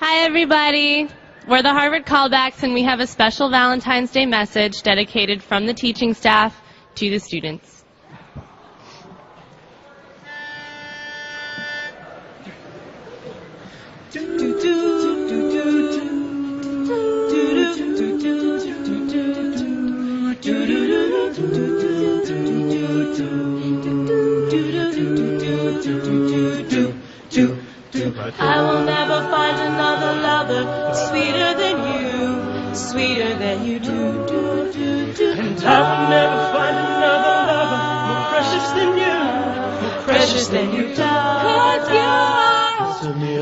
Hi, everybody. We're the Harvard Callbacks, and we have a special Valentine's Day message dedicated from the teaching staff to the students. I will never find another lover sweeter than you do. And I will never find another lover more precious than you. 'Cause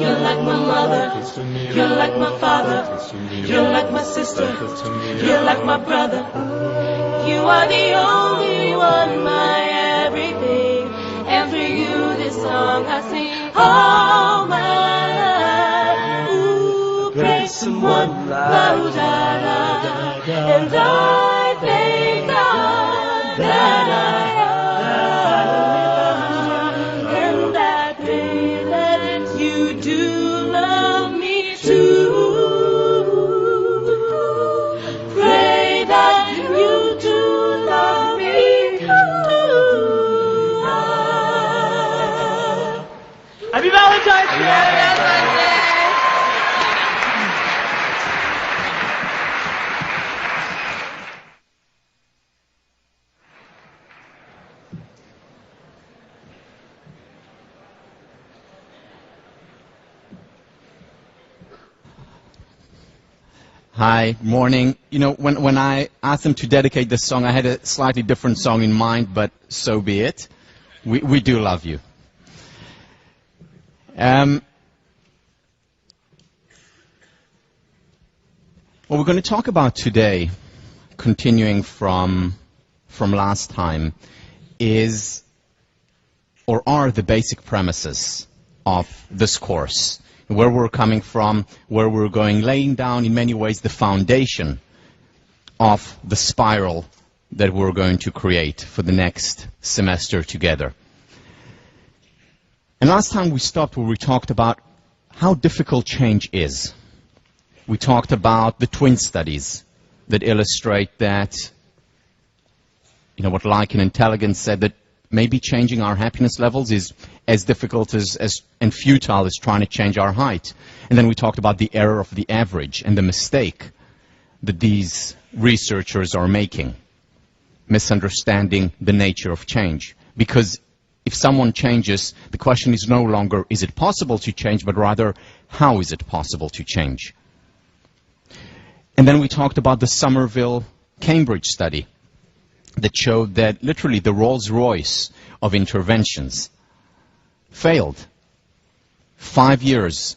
you're like my mother, you're like my father, you're like my sister, you're like my brother. You are the only one, my everything, and for you this song I sing. Oh my life, ooh, praise someone, la da da da, and I thank God that I am, and that pray that you do love me too. Pray that you do love me too. Happy Valentine's Day! Hi, morning. You know, when I asked them to dedicate this song, I had a slightly different song in mind, but so be it. We do love you. What we're going to talk about today, continuing from last time, is or are the basic premises of this course. Where we're coming from, where we're going, laying down in many ways the foundation of the spiral that we're going to create for the next semester together. And last time we stopped where we talked about how difficult change is. We talked about the twin studies that illustrate that, you know, what Lycan and Tellegen said, that maybe changing our happiness levels is as difficult and futile as trying to change our height. And then we talked about the error of the average and the mistake that these researchers are making, misunderstanding the nature of change. Because if someone changes, the question is no longer, is it possible to change, but rather, how is it possible to change? And then we talked about the Somerville-Cambridge study that showed that literally the Rolls-Royce of interventions failed. 5 years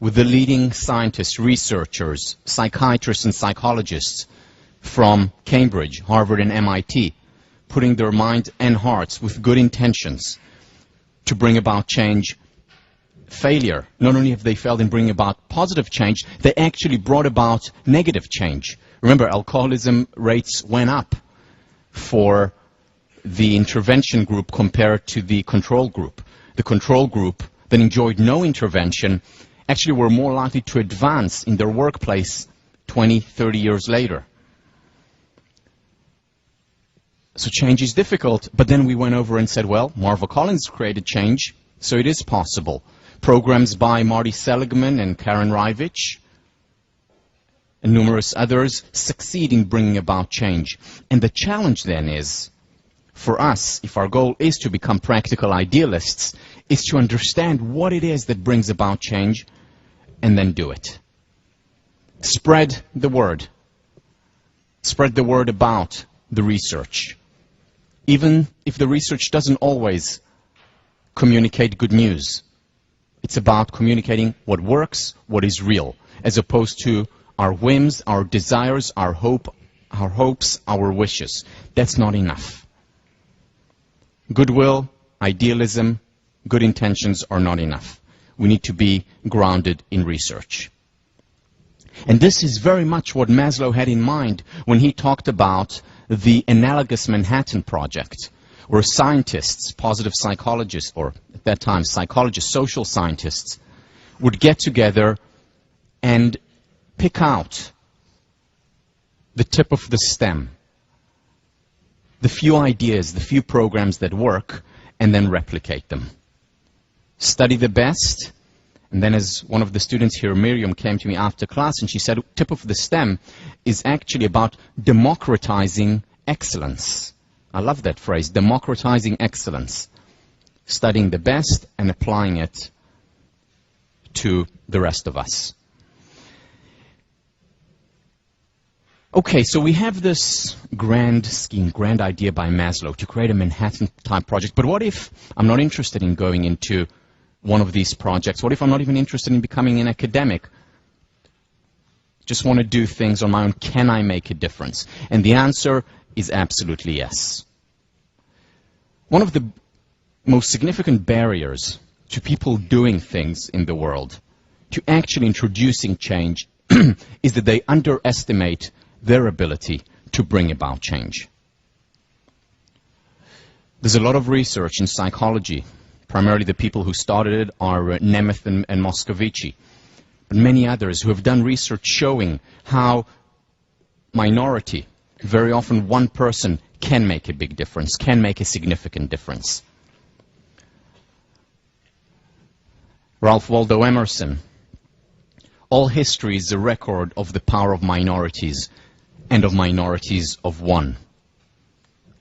with the leading scientists, researchers, psychiatrists and psychologists from Cambridge, Harvard and MIT, putting their minds and hearts with good intentions to bring about change. Failure. Not only have they failed in bringing about positive change, they actually brought about negative change. Remember, alcoholism rates went up for the intervention group compared to the control group. The control group that enjoyed no intervention actually were more likely to advance in their workplace 20, 30 years later. So change is difficult, but then we went over and said, well, Marva Collins created change, so it is possible. Programs by Marty Seligman and Karen Rivich and numerous others succeed in bringing about change. And the challenge then is, for us, if our goal is to become practical idealists, is to understand what it is that brings about change and then do it. Spread the word. Spread the word about the research. Even if the research doesn't always communicate good news. It's about communicating what works, what is real, as opposed to our whims, our desires, our hopes, our wishes. That's not enough. Goodwill, idealism, good intentions are not enough. We need to be grounded in research. And this is very much what Maslow had in mind when he talked about the analogous Manhattan Project, where scientists, positive psychologists, or at that time psychologists, social scientists, would get together and pick out the tip of the stem, the few ideas, the few programs that work, and then replicate them. Study the best, and then as one of the students here, Miriam, came to me after class and she said, tip of the stem is actually about democratizing excellence. I love that phrase, democratizing excellence. Studying the best and applying it to the rest of us. Okay, so we have this grand scheme, grand idea by Maslow to create a Manhattan-type project. But what if I'm not interested in going into one of these projects? What if I'm not even interested in becoming an academic? Just want to do things on my own. Can I make a difference? And the answer is absolutely yes. One of the most significant barriers to people doing things in the world, to actually introducing change, is that they underestimate their ability to bring about change. There's a lot of research in psychology. Primarily the people who started it are Nemeth and Moscovici, but many others who have done research showing how minority, very often one person, can make a big difference, can make a significant difference. Ralph Waldo Emerson, all history is a record of the power of minorities and of minorities of one.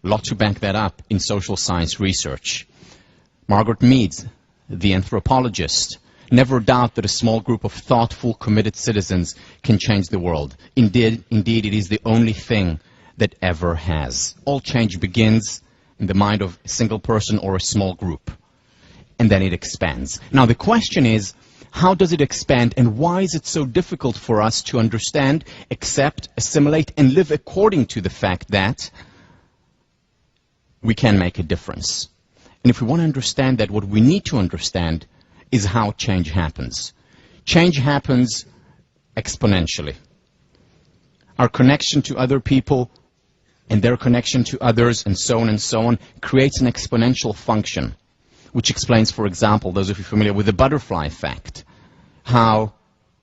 A lot to back that up in social science research. Margaret Mead, the anthropologist, never doubt that a small group of thoughtful, committed citizens can change the world. Indeed, it is the only thing that ever has. All change begins in the mind of a single person or a small group, and then it expands. Now, the question is, how does it expand, and why is it so difficult for us to understand, accept, assimilate, and live according to the fact that we can make a difference? And if we want to understand that, what we need to understand is how change happens. Change happens exponentially. Our connection to other people and their connection to others and so on, creates an exponential function, which explains, for example, those of you familiar with the butterfly effect, how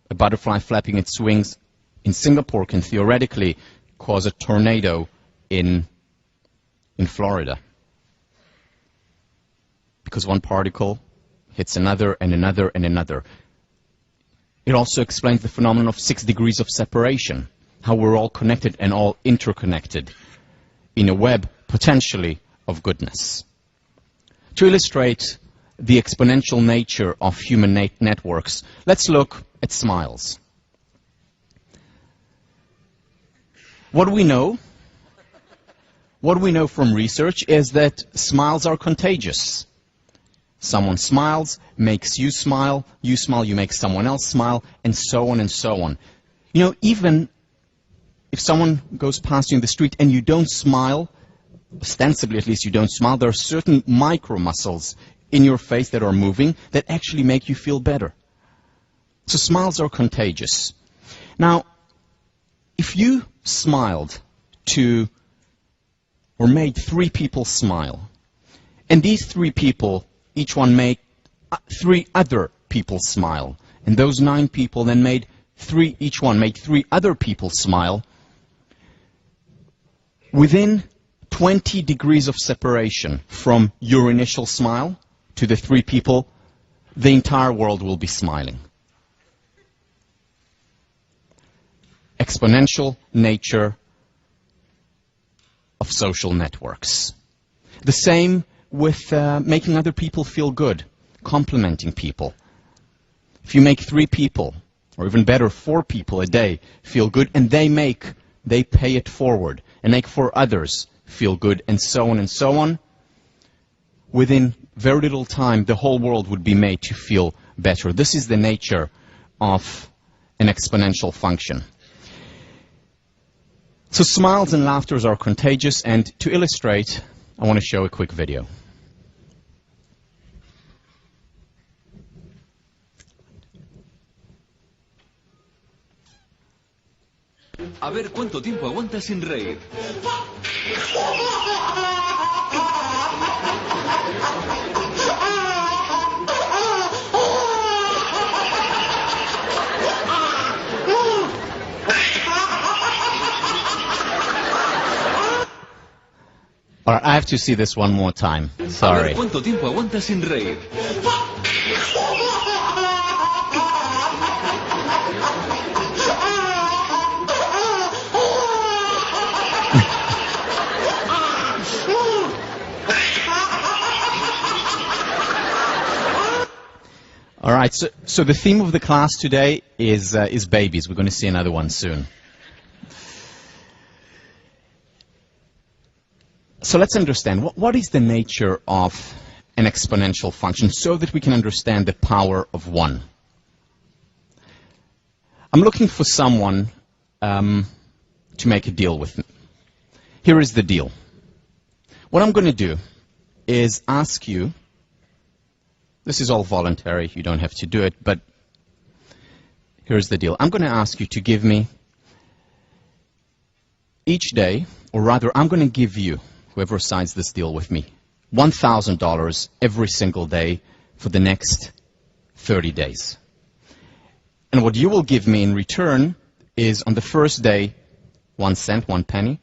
a butterfly flapping its wings in Singapore can theoretically cause a tornado in Florida. Because one particle hits another and another and another. It also explains the phenomenon of 6 degrees of separation, how we're all connected and all interconnected in a web, potentially, of goodness. To illustrate the exponential nature of human networks, let's look at smiles. What we know from research is that smiles are contagious. Someone smiles, makes you smile, you make someone else smile, and so on and so on. You know, even if someone goes past you in the street and you don't smile, ostensibly at least you don't smile, there are certain micro muscles in your face that are moving that actually make you feel better. So smiles are contagious. Now, if you smiled to, or made 3 people smile, and these 3 people, each one made 3 other people smile, and those 9 people then each one made 3 other people smile, within 20 degrees of separation from your initial smile to the 3 people, the entire world will be smiling. Exponential nature of social networks. The same with making other people feel good, complimenting people. If you make 3 people, or even better, 4 people a day feel good, and they pay it forward and make 4 others feel good, and so on, within very little time, the whole world would be made to feel better. This is the nature of an exponential function. So smiles and laughter are contagious, and to illustrate, I want to show a quick video. A ver cuánto tiempo aguantas sin reír. All right, I have to see this one more time. A ver Sorry. cuánto tiempo aguanta sin reír. All right, so the theme of the class today is babies. We're going to see another one soon. So let's understand, what is the nature of an exponential function so that we can understand the power of 1? I'm looking for someone to make a deal with me. Here is the deal. What I'm going to do is ask you, this is all voluntary, you don't have to do it, but here's the deal. I'm going to ask you to give me each day, or rather, I'm going to give you, whoever signs this deal with me, $1,000 every single day for the next 30 days. And what you will give me in return is, on the first day, 1 cent, 1 penny.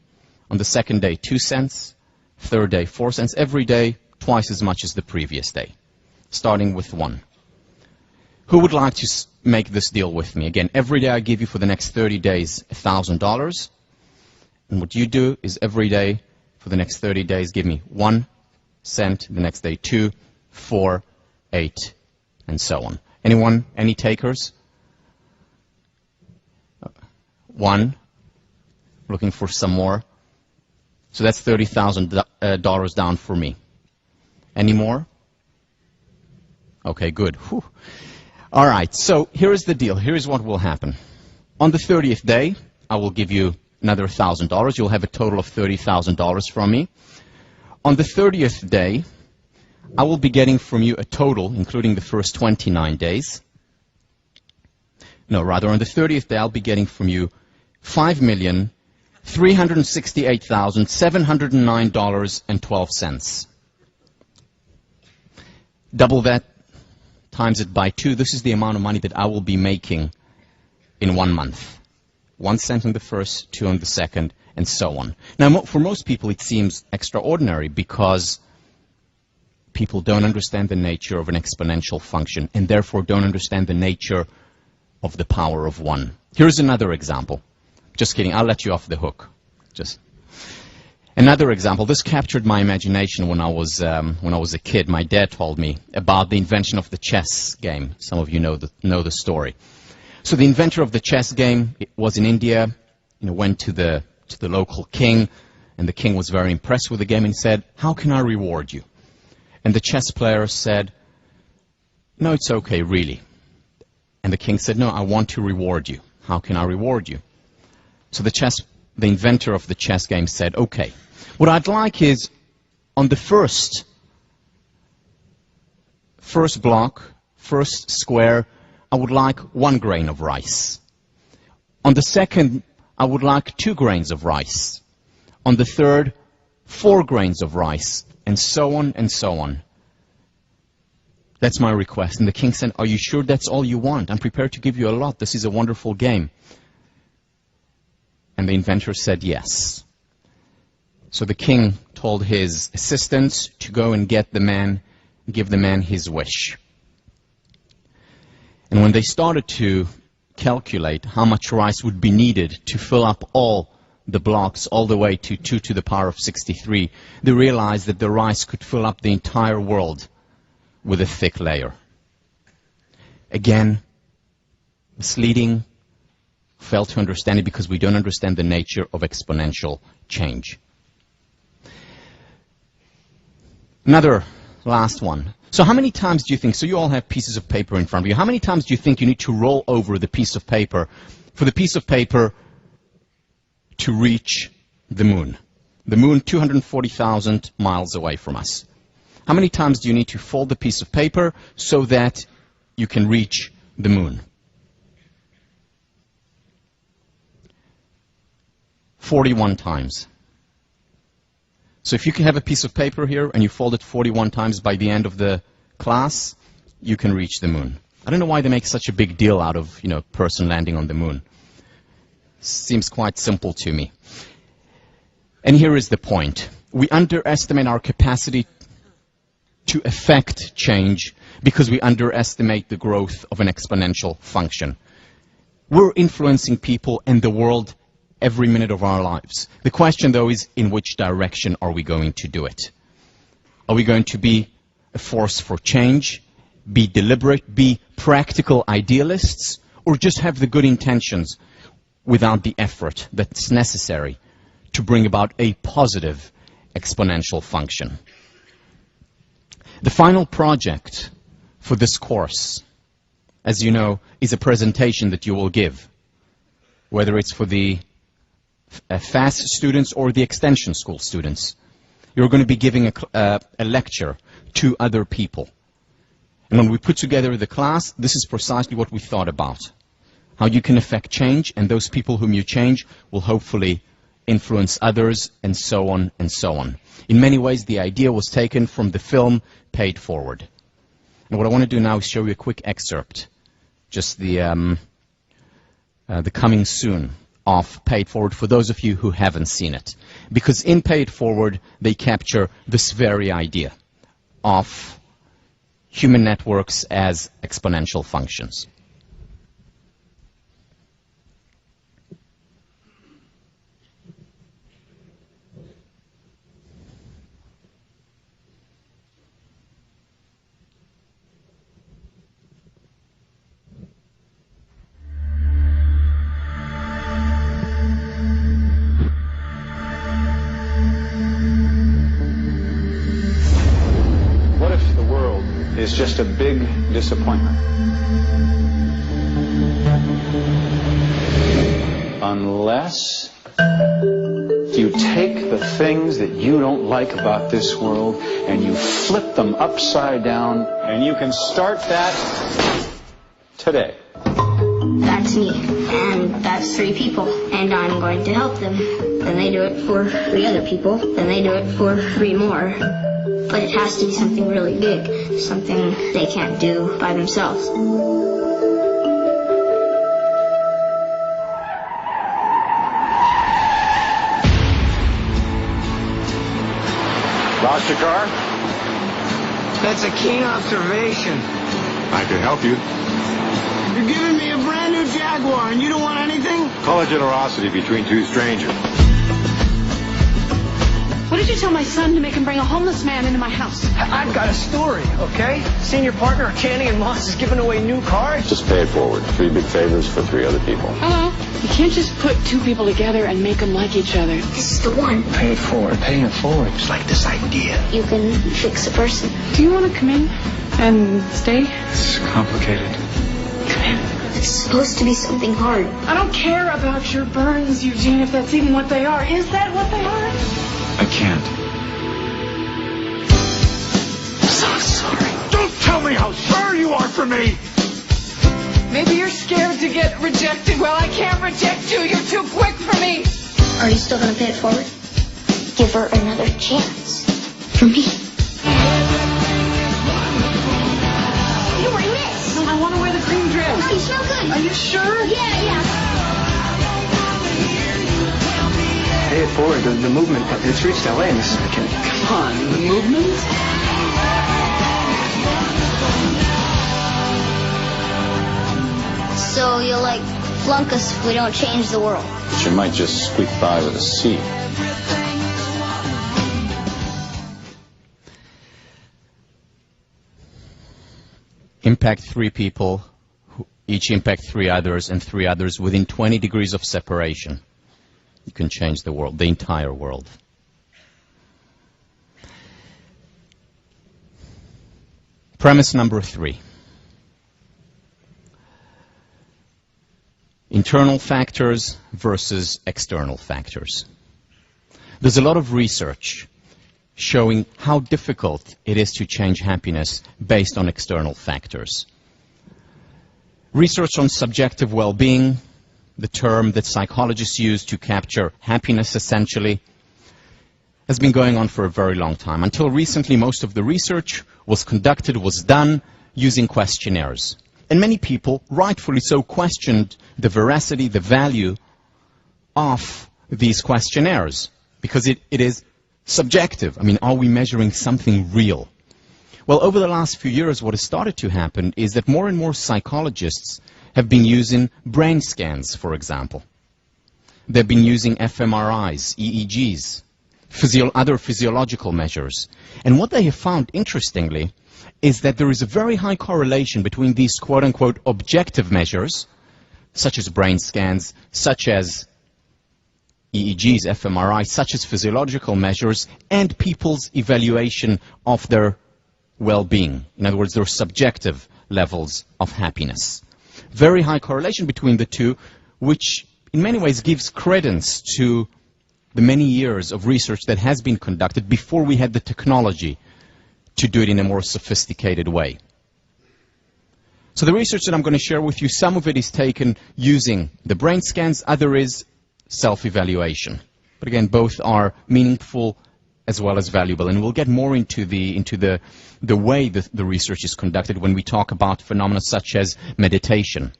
On the second day, 2 cents. Third day, 4 cents. Every day, twice as much as the previous day, starting with 1. Who would like to make this deal with me? Again, every day I give you for the next 30 days $1,000. And what you do is every day for the next 30 days give me 1 cent, the next day 2, 4, 8, and so on. Anyone? Any takers? 1. Looking for some more. So that's $30,000 down for me. Any more? Okay, good. Whew. All right, so here is the deal. Here is what will happen. On the 30th day, I will give you another $1,000. You'll have a total of $30,000 from me. On the 30th day, I will be getting from you a total, including the first 29 days. No, rather, on the 30th day, I'll be getting from you $5,368,709.12. Double that, times it by 2. This is the amount of money that I will be making in 1 month. 1 cent on the first, 2 on the second, and so on. Now, for most people, it seems extraordinary because people don't understand the nature of an exponential function and therefore don't understand the nature of the power of 1. Here's another example. Just kidding, I'll let you off the hook. Just another example. This captured my imagination when I was a kid. My dad told me about the invention of the chess game. Some of you know the story. So the inventor of the chess game was in India. Went to the local king, and the king was very impressed with the game and said, "How can I reward you?" And the chess player said, "No, it's okay, really." And the king said, "No, I want to reward you. How can I reward you?" So the inventor of the chess game said, "Okay, what I'd like is, on the first block, first square, I would like 1 grain of rice. On the second, I would like 2 grains of rice. On the third, 4 grains of rice, and so on and so on. That's my request." And the king said, "Are you sure that's all you want? I'm prepared to give you a lot. This is a wonderful game." And the inventor said yes. So the king told his assistants to go and give the man his wish. And when they started to calculate how much rice would be needed to fill up all the blocks all the way to 2 to the power of 63, they realized that the rice could fill up the entire world with a thick layer. Again, misleading, fail to understand it because we don't understand the nature of exponential change. Another last one. So how many times do you think, so you all have pieces of paper in front of you, how many times do you think you need to roll over the piece of paper for the piece of paper to reach the moon? The moon, 240,000 miles away from us. How many times do you need to fold the piece of paper so that you can reach the moon? 41 times. So if you can have a piece of paper here and you fold it 41 times by the end of the class, you can reach the moon. I don't know why they make such a big deal out of, a person landing on the moon. Seems quite simple to me. And here is the point. we underestimate our capacity to affect change because we underestimate the growth of an exponential function. We're influencing people and the world every minute of our lives. The question, though, is in which direction are we going to do it? Are we going to be a force for change, be deliberate, be practical idealists, or just have the good intentions without the effort that's necessary to bring about a positive exponential function? The final project for this course, as you know, is a presentation that you will give, whether it's for the FAST students or the extension school students. You're going to be giving a lecture to other people. And when we put together the class, this is precisely what we thought about. How you can affect change, and those people whom you change will hopefully influence others, and so on and so on. In many ways, the idea was taken from the film Paid Forward. And what I want to do now is show you a quick excerpt, just the coming soon of Paid Forward for those of you who haven't seen it. Because in Paid Forward, they capture this very idea of human networks as exponential functions. Is just a big disappointment. Unless you take the things that you don't like about this world and you flip them upside down, and you can start that today. That's me, and that's 3 people, and I'm going to help them. Then they do it for 3 other people, then they do it for 3 more. But it has to be something really big, something they can't do by themselves. Lost your car? That's a keen observation. I can help you. You're giving me a brand new Jaguar and you don't want anything? Call it generosity between 2 strangers. What did you tell my son to make him bring a homeless man into my house? I've got a story, okay? Senior partner of Channing and Moss is giving away new cars. Just pay it forward. 3 big favors for 3 other people. Hello? You can't just put 2 people together and make them like each other. This is the one. Pay it forward. Paying it forward. Just like this idea. You can fix a person. Do you want to come in and stay? It's complicated. Come in. It's supposed to be something hard. I don't care about your burns, Eugene, if that's even what they are. Is that what they are? I can't. I'm so sorry. Don't tell me how sorry you are for me! Maybe you're scared to get rejected. Well, I can't reject you. You're too quick for me. Are you still going to pay it forward? Give her another chance. For me. You were missed. No, I want to wear the green dress. No, you smell good. Are you sure? Yeah. Pay it forward. The movement, it's reached LA, Mrs. McKinney. Come on, the movement? So you'll, flunk us if we don't change the world. But you might just squeak by with a C. Impact 3 people, who each impact 3 others, and 3 others within 20 degrees of separation. You can change the world, the entire world. Premise number 3. Internal factors versus external factors. There's a lot of research showing how difficult it is to change happiness based on external factors. Research on subjective well-being, the term that psychologists use to capture happiness essentially, has been going on for a very long time. Until recently, most of the research was done using questionnaires. And many people, rightfully so, questioned the veracity, the value of these questionnaires, because it is subjective? I mean, are we measuring something real? Well, over the last few years, what has started to happen is that more and more psychologists have been using brain scans, for example. They've been using fMRIs, EEGs, other physiological measures. And what they have found, interestingly, is that there is a very high correlation between these quote-unquote objective measures, such as brain scans, such as EEGs, fMRI, such as physiological measures, and people's evaluation of their well-being. In other words, their subjective levels of happiness. Very high correlation between the two, which in many ways gives credence to the many years of research that has been conducted before we had the technology to do it in a more sophisticated way. So the research that I'm going to share with you, some of it is taken using the brain scans, other is self-evaluation. But again, both are meaningful as well as valuable, and we'll get more into the way that the research is conducted when we talk about phenomena such as meditation,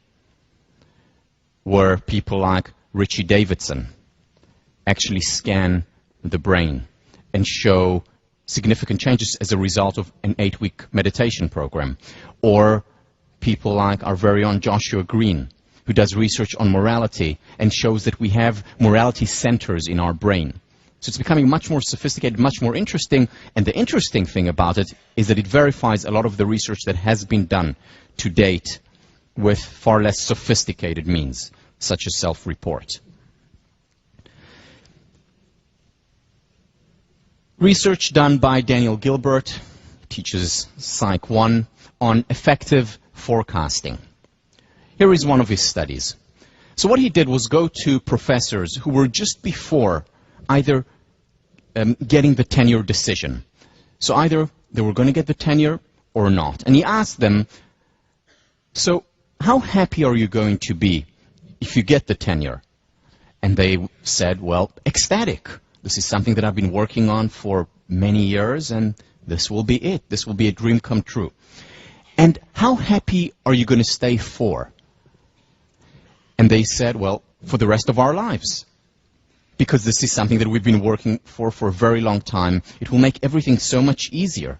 where people like Richie Davidson actually scan the brain and show significant changes as a result of an 8-week meditation program, or people like our very own Joshua Green, who does research on morality and shows that we have morality centers in our brain. So it's becoming much more sophisticated, much more interesting, and the interesting thing about it is that it verifies a lot of the research that has been done to date with far less sophisticated means, such as self-report. Research done by Daniel Gilbert, teaches Psych 1, on effective forecasting. Here is one of his studies. So what he did was go to professors who were just before either getting the tenure decision. So either they were going to get the tenure or not. And he asked them, so how happy are you going to be if you get the tenure? And they said, well, ecstatic. This is something that I've been working on for many years, and this will be it. This will be a dream come true. And how happy are you going to stay for? And they said, well, for the rest of our lives. Because this is something that we've been working for a very long time. It will make everything so much easier.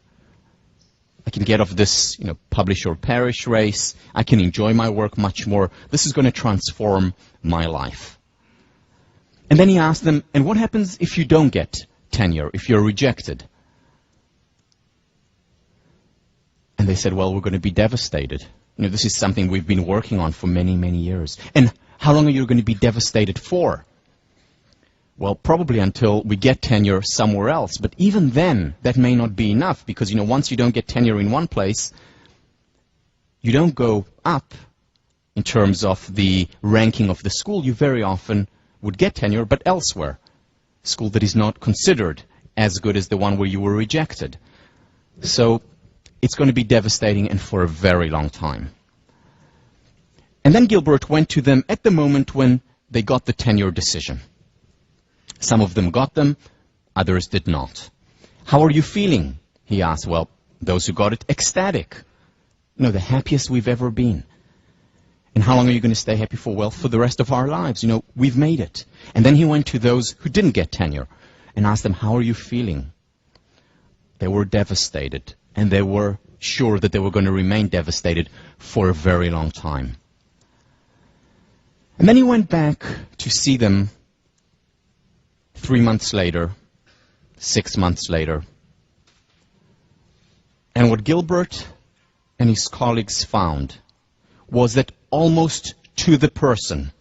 I can get off this, publish or perish race. I can enjoy my work much more. This is going to transform my life. And then he asked them, and what happens if you don't get tenure, if you're rejected? And they said, well, we're going to be devastated. This is something we've been working on for many, many years. And how long are you going to be devastated for? Well, probably until we get tenure somewhere else. But even then, that may not be enough, because, once you don't get tenure in one place, you don't go up in terms of the ranking of the school. You very often would get tenure, but elsewhere. School that is not considered as good as the one where you were rejected. So it's going to be devastating, and for a very long time. And then Gilbert went to them at the moment when they got the tenure decision. Some of them got them, others did not. How are you feeling? He asked. Well, those who got it, ecstatic. The happiest we've ever been. And how long are you going to stay happy for? Well, for the rest of our lives. We've made it. And then he went to those who didn't get tenure and asked them, how are you feeling? They were devastated, and they were sure that they were going to remain devastated for a very long time. And then he went back to see them 3 months later, 6 months later. And what Gilbert and his colleagues found was that almost to the person,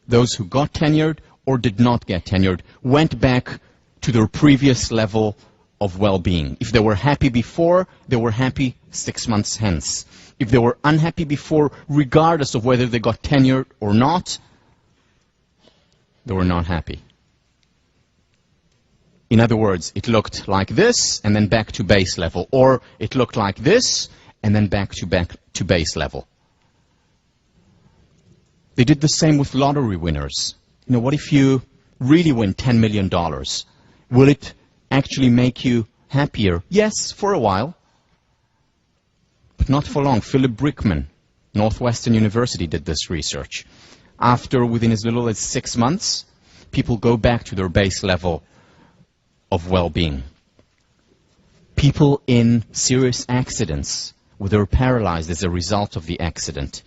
those who got tenured or did not get tenured went back to their previous level of well-being. If they were happy before, they were happy 6 months hence. If they were unhappy before, regardless of whether they got tenured or not, they were not happy. In other words, it looked like this and then back to base level, or it looked like this and then back to base level. They did the same with lottery winners. What if you really win $10 million? Will it actually make you happier? Yes, for a while, but not for long. Philip Brickman, Northwestern University, did this research. After, within as little as 6 months, people go back to their base level of well-being. People in serious accidents, where they're paralyzed as a result of the accident,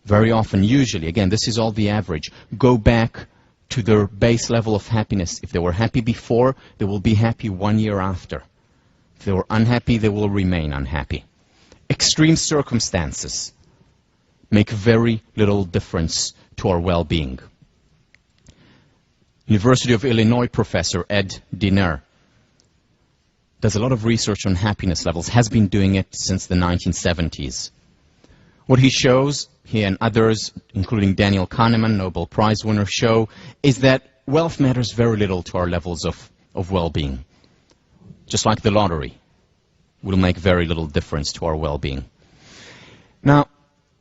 very often, usually, again, this is all the average, go back to their base level of happiness. If they were happy before, they will be happy 1 year after. If they were unhappy, they will remain unhappy. Extreme circumstances make very little difference to our well-being. University of Illinois professor Ed Diner does a lot of research on happiness levels, has been doing it since the 1970s. What he shows, he and others, including Daniel Kahneman, Nobel Prize winner, show, is that wealth matters very little to our levels of well-being. Just like the lottery, will make very little difference to our well-being. Now,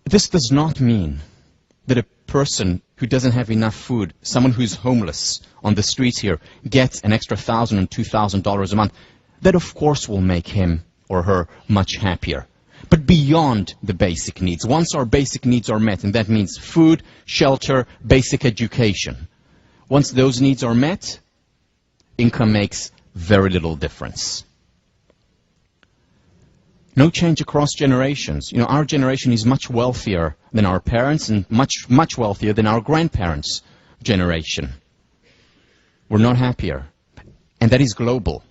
this does not mean that a person who doesn't have enough food, someone who's homeless on the streets here, gets an extra $1,000 and $2,000 a month. That, of course, will make him or her much happier. But beyond the basic needs, once our basic needs are met, and that means food, shelter, basic education, once those needs are met, income makes very little difference. No change across generations. You know, our generation is much wealthier than our parents and much, much wealthier than our grandparents' generation. We're not happier. And that is global.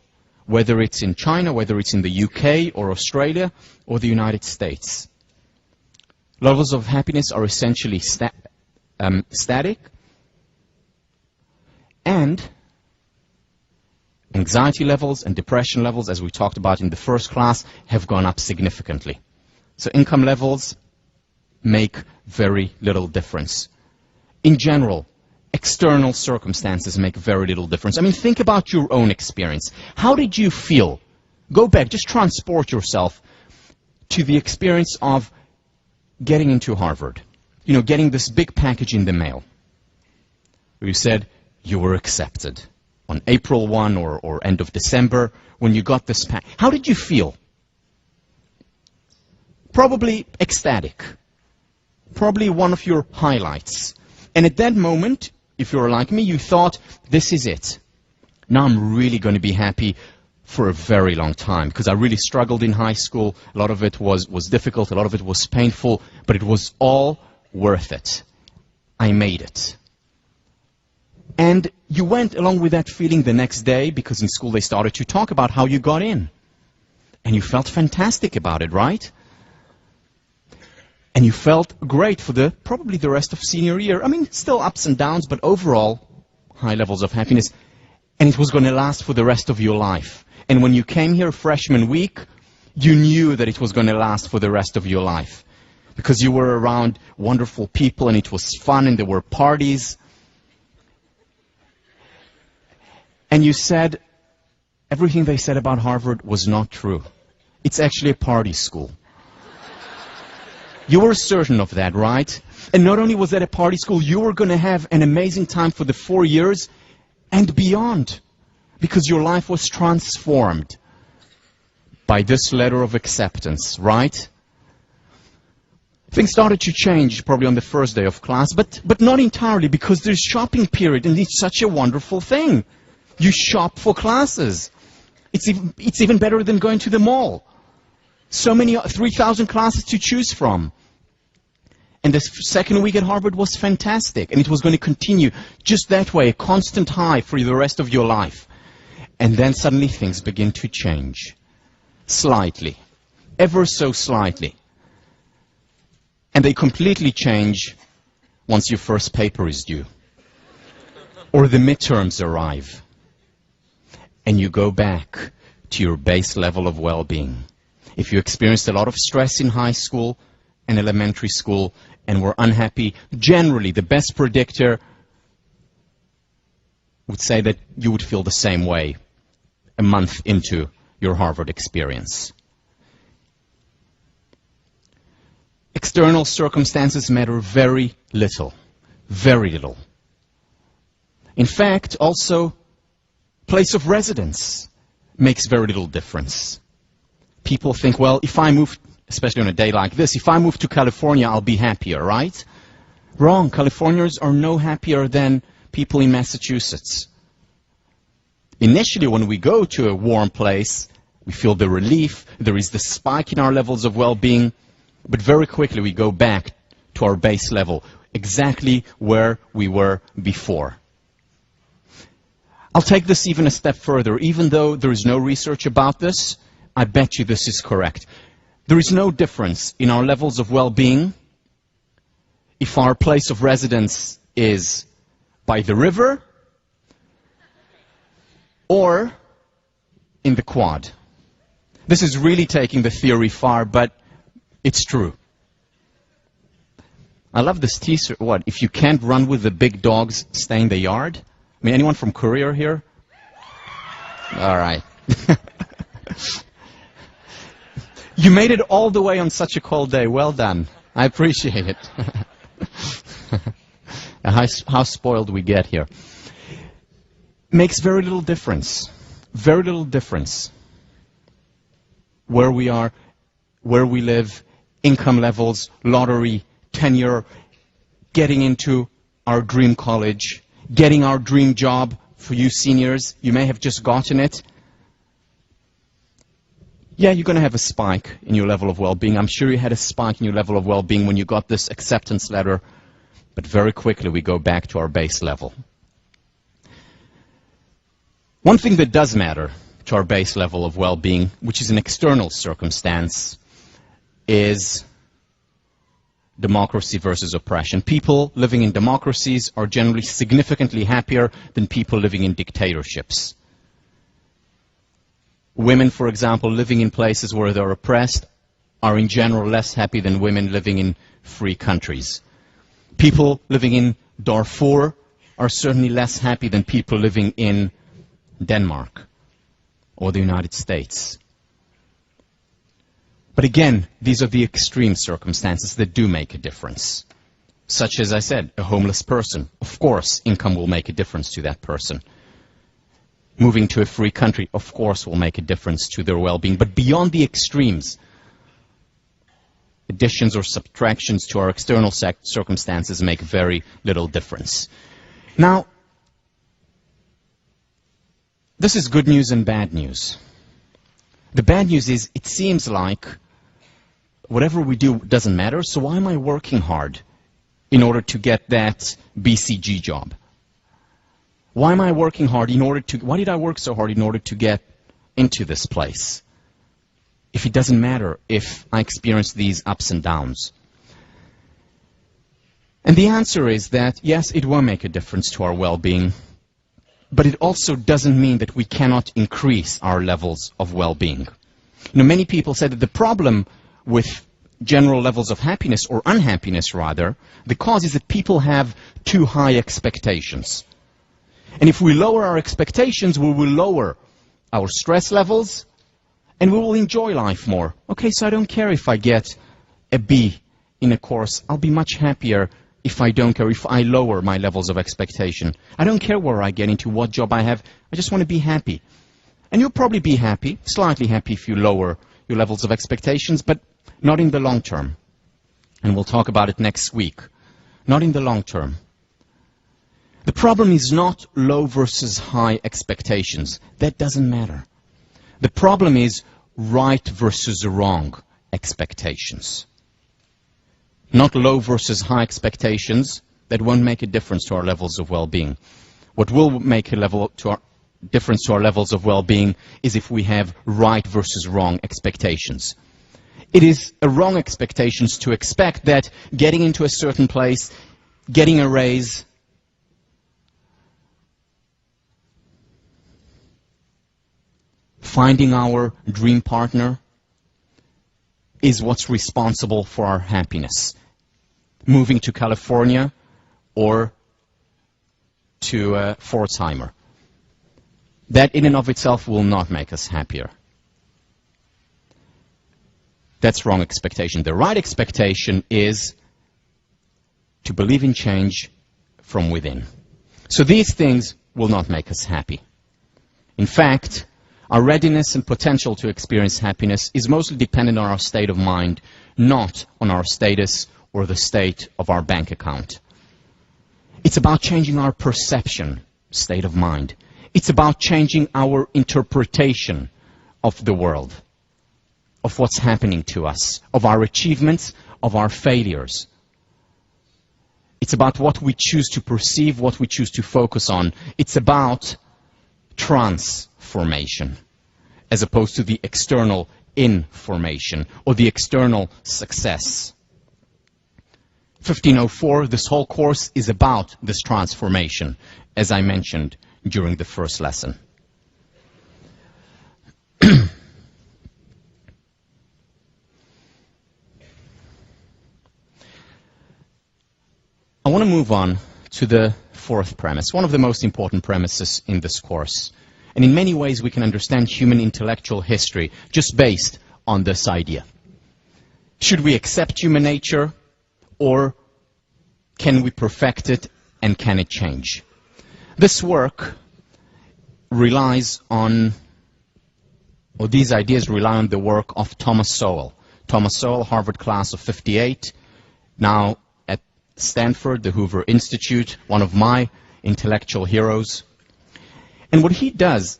Whether it's in China, whether it's in the UK or Australia or the United States. Levels of happiness are essentially static, and anxiety levels and depression levels, as we talked about in the first class, have gone up significantly. So income levels make very little difference. In general, external circumstances make very little difference. I mean, think about your own experience. How did you feel? Go back, just transport yourself to the experience of getting into Harvard. You know, getting this big package in the mail. You said you were accepted. On April 1 or end of December, when you got this pack. How did you feel? Probably ecstatic. Probably one of your highlights. And at that moment, if you're like me, you thought, this is it. Now I'm really going to be happy for a very long time, because I really struggled in high school. A lot of it was difficult, a lot of it was painful, but it was all worth it. I made it. And you went along with that feeling the next day, because in school they started to talk about how you got in. And you felt fantastic about it, right? And you felt great for probably the rest of senior year. I mean, still ups and downs, but overall, high levels of happiness. And it was going to last for the rest of your life. And when you came here freshman week, you knew that it was going to last for the rest of your life. Because you were around wonderful people, and it was fun, and there were parties. And you said, everything they said about Harvard was not true. It's actually a party school. You were certain of that, right? And not only was that a party school, you were going to have an amazing time for the 4 years and beyond, because your life was transformed by this letter of acceptance, right? Things started to change probably on the first day of class, but not entirely, because there's shopping period, and it's such a wonderful thing. You shop for classes. It's even better than going to the mall. So many, 3,000 classes to choose from. And the second week at Harvard was fantastic, and it was going to continue just that way, a constant high for the rest of your life. And then suddenly things begin to change. Slightly. Ever so slightly. And they completely change once your first paper is due. Or the midterms arrive. And you go back to your base level of well-being. If you experienced a lot of stress in high school and elementary school and were unhappy, generally the best predictor would say that you would feel the same way a month into your Harvard experience. External circumstances matter very little. Very little. In fact, also, place of residence makes very little difference. People think, well, if I move, especially on a day like this, if I move to California, I'll be happier, right? Wrong. Californians are no happier than people in Massachusetts. Initially, when we go to a warm place, we feel the relief, there is the spike in our levels of well-being, but very quickly we go back to our base level, exactly where we were before. I'll take this even a step further. Even though there is no research about this, I bet you this is correct. There is no difference in our levels of well-being if our place of residence is by the river or in the quad. This is really taking the theory far, but it's true. I love this t-shirt. What? If you can't run with the big dogs, stay in the yard? I mean, anyone from Courier here? All right. You made it all the way on such a cold day. Well done. I appreciate it. How spoiled we get here. Makes very little difference. Very little difference. Where we are, where we live, income levels, lottery, tenure, getting into our dream college, getting our dream job. For you seniors, you may have just gotten it. Yeah, you're going to have a spike in your level of well-being. I'm sure you had a spike in your level of well-being when you got this acceptance letter, but very quickly we go back to our base level. One thing that does matter to our base level of well-being, which is an external circumstance, is democracy versus oppression. People living in democracies are generally significantly happier than people living in dictatorships. Women, for example, living in places where they're oppressed are in general less happy than women living in free countries. People living in Darfur are certainly less happy than people living in Denmark or the United States. But again, these are the extreme circumstances that do make a difference. Such as I said, a homeless person. Of course, income will make a difference to that person. Moving to a free country, of course, will make a difference to their well-being. But beyond the extremes, additions or subtractions to our external circumstances make very little difference. Now, this is good news and bad news. The bad news is it seems like whatever we do doesn't matter, so why am I working hard in order to get that BCG job? Why am I working hard in order to, why did I work so hard in order to get into this place? If it doesn't matter if I experience these ups and downs. And the answer is that, yes, it will make a difference to our well-being, but it also doesn't mean that we cannot increase our levels of well-being. You know, many people say that the problem with general levels of happiness, or unhappiness rather, the cause is that people have too high expectations. And if we lower our expectations, we will lower our stress levels, and we will enjoy life more. Okay, so I don't care if I get a B in a course. I'll be much happier if I don't care, if I lower my levels of expectation. I don't care where I get into, what job I have. I just want to be happy. And you'll probably be happy, slightly happy, if you lower your levels of expectations, but not in the long term. And we'll talk about it next week. Not in the long term. The problem is not low versus high expectations. That doesn't matter. The problem is right versus wrong expectations. Not low versus high expectations. That won't make a difference to our levels of well-being. What will make a difference to our levels of well-being is if we have right versus wrong expectations. It is a wrong expectations to expect that getting into a certain place, getting a raise, finding our dream partner is what's responsible for our happiness. Moving to California or to Pforzheimer. That in and of itself will not make us happier. That's wrong expectation. The right expectation is to believe in change from within. So these things will not make us happy. In fact, our readiness and potential to experience happiness is mostly dependent on our state of mind, not on our status or the state of our bank account. It's about changing our perception, state of mind. It's about changing our interpretation of the world, of what's happening to us, of our achievements, of our failures. It's about what we choose to perceive, what we choose to focus on. It's about transformation, as opposed to the external information or the external success. 1504, this whole course is about this transformation, as I mentioned during the first lesson. I want to move on to the fourth premise, one of the most important premises in this course. And in many ways we can understand human intellectual history just based on this idea. Should we accept human nature, or can we perfect it and can it change? This work relies on, or these ideas rely on the work of Thomas Sowell. Thomas Sowell, Harvard class of 58, now at Stanford, the Hoover Institute, one of my intellectual heroes. And what he does,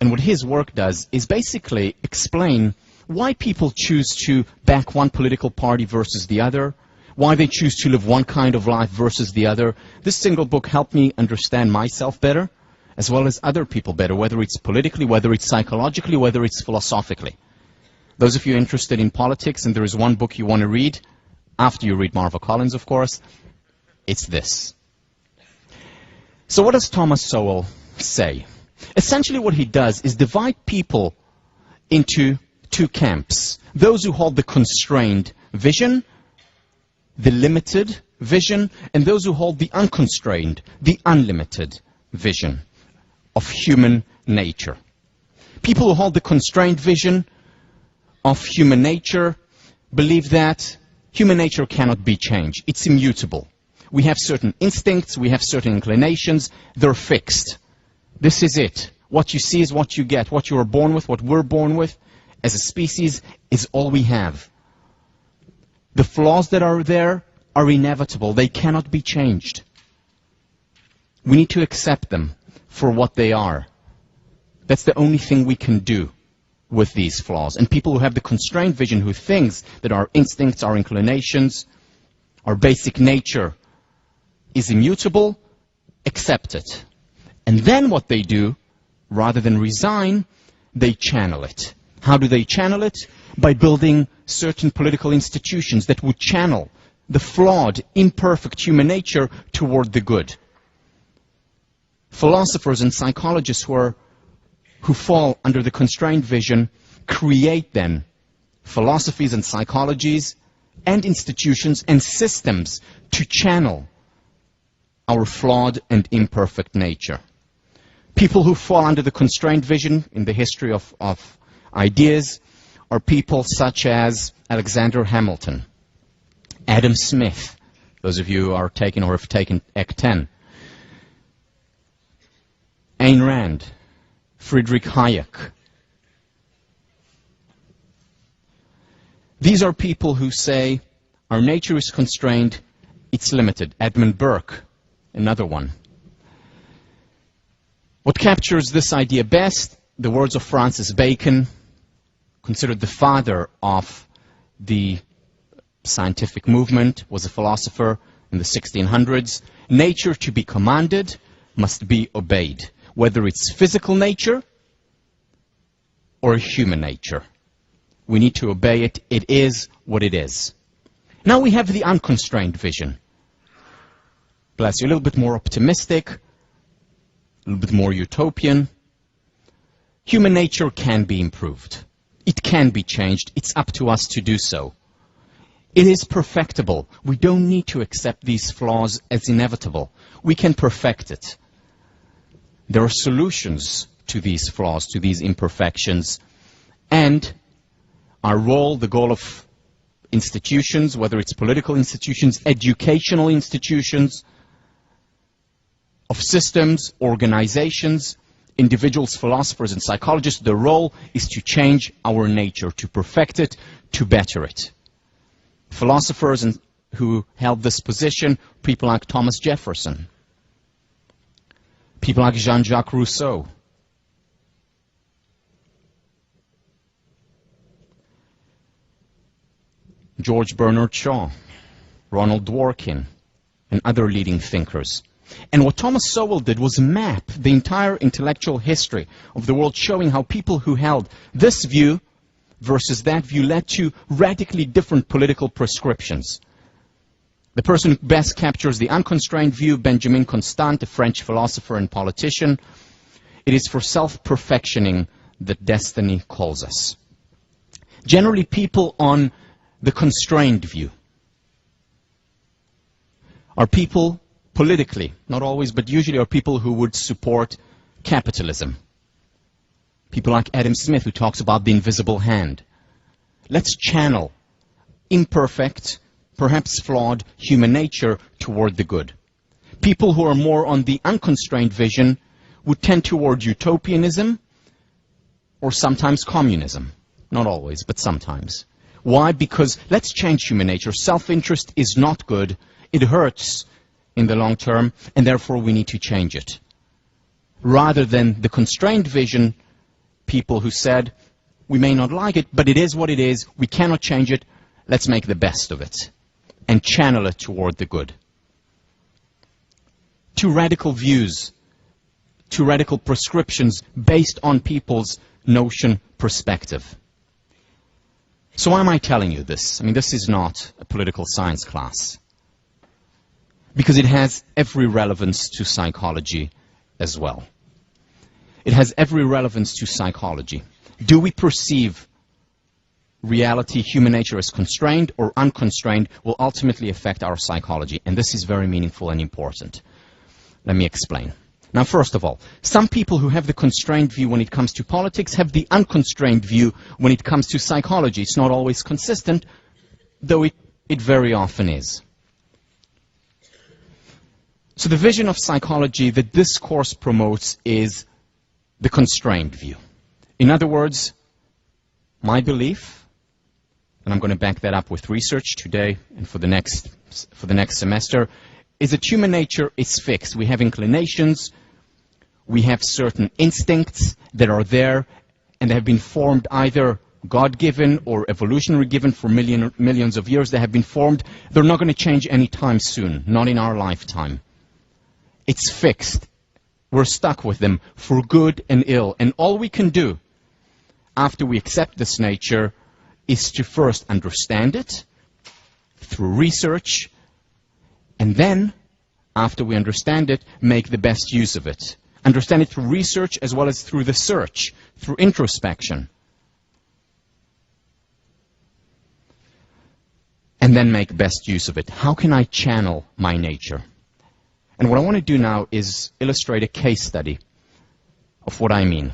and what his work does, is basically explain why people choose to back one political party versus the other, why they choose to live one kind of life versus the other. This single book helped me understand myself better, as well as other people better, whether it's politically, whether it's psychologically, whether it's philosophically. Those of you interested in politics, and there is one book you want to read, after you read Marva Collins, of course, it's this. So what does Thomas Sowell say? Essentially what he does is divide people into two camps. Those who hold the constrained vision, the limited vision, and those who hold the unconstrained, the unlimited vision of human nature. People who hold the constrained vision of human nature believe that human nature cannot be changed. It's immutable. We have certain instincts, we have certain inclinations, they're fixed. This is it. What you see is what you get. What you are born with, what we're born with as a species is all we have. The flaws that are there are inevitable. They cannot be changed. We need to accept them for what they are. That's the only thing we can do with these flaws. And people who have the constrained vision, who thinks that our instincts, our inclinations, our basic nature is immutable, accept it. And then what they do, rather than resign, they channel it. How do they channel it? By building certain political institutions that would channel the flawed, imperfect human nature toward the good. Philosophers and psychologists who fall under the constrained vision create then philosophies and psychologies and institutions and systems to channel our flawed and imperfect nature. People who fall under the constrained vision in the history of ideas are people such as Alexander Hamilton, Adam Smith, those of you who are taking or have taken Ec 10, Ayn Rand, Friedrich Hayek. These are people who say our nature is constrained, it's limited. Edmund Burke, another one. What captures this idea best? The words of Francis Bacon, considered the father of the scientific movement, was a philosopher in the 1600s. Nature to be commanded must be obeyed, whether it's physical nature or human nature. We need to obey it. It is what it is. Now we have the unconstrained vision. Bless you, a little bit more optimistic, a little bit more utopian. Human nature can be improved. It can be changed. It's up to us to do so. It is perfectible. We don't need to accept these flaws as inevitable. We can perfect it. There are solutions to these flaws, to these imperfections, and our role, the goal of institutions, whether it's political institutions, educational institutions, of systems, organizations, individuals, philosophers, and psychologists, the role is to change our nature, to perfect it, to better it. Philosophers who held this position, people like Thomas Jefferson, People like Jean-Jacques Rousseau. George Bernard Shaw, Ronald Dworkin, and other leading thinkers. And what Thomas Sowell did was map the entire intellectual history of the world, showing how people who held this view versus that view led to radically different political prescriptions. The person who best captures the unconstrained view, Benjamin Constant, a French philosopher and politician, it is for self-perfectioning that destiny calls us. Generally, people on the constrained view are people politically, not always, but usually are people who would support capitalism. People like Adam Smith, who talks about the invisible hand. Let's channel imperfect, perhaps flawed human nature toward the good. People who are more on the unconstrained vision would tend toward utopianism or sometimes communism. Not always, but sometimes. Why? Because let's change human nature. Self-interest is not good. It hurts in the long term, and therefore we need to change it. Rather than the constrained vision, people who said, we may not like it, but it is what it is, we cannot change it, let's make the best of it, and channel it toward the good. Two radical views, two radical prescriptions based on people's notion perspective. So why am I telling you this? I mean, this is not a political science class, because it has every relevance to psychology as well. It has every relevance to psychology. Do we perceive reality, human nature as constrained or unconstrained will ultimately affect our psychology, and this is very meaningful and important. Let me explain. Now, first of all, some people who have the constrained view when it comes to politics have the unconstrained view when it comes to psychology. It's not always consistent, though it very often is. So the vision of psychology that this course promotes is the constrained view. In other words, my belief, and I'm going to back that up with research today and for the next semester, is that human nature is fixed. We have inclinations, we have certain instincts that are there, and they have been formed either God-given or evolutionary given for millions of years. They have been formed. They're not going to change anytime soon, not in our lifetime. It's fixed. We're stuck with them for good and ill. And all we can do after we accept this nature is to first understand it through research, and then, after we understand it, make the best use of it. Understand it through research as well as through the search, through introspection. And then make best use of it. How can I channel my nature? And what I want to do now is illustrate a case study of what I mean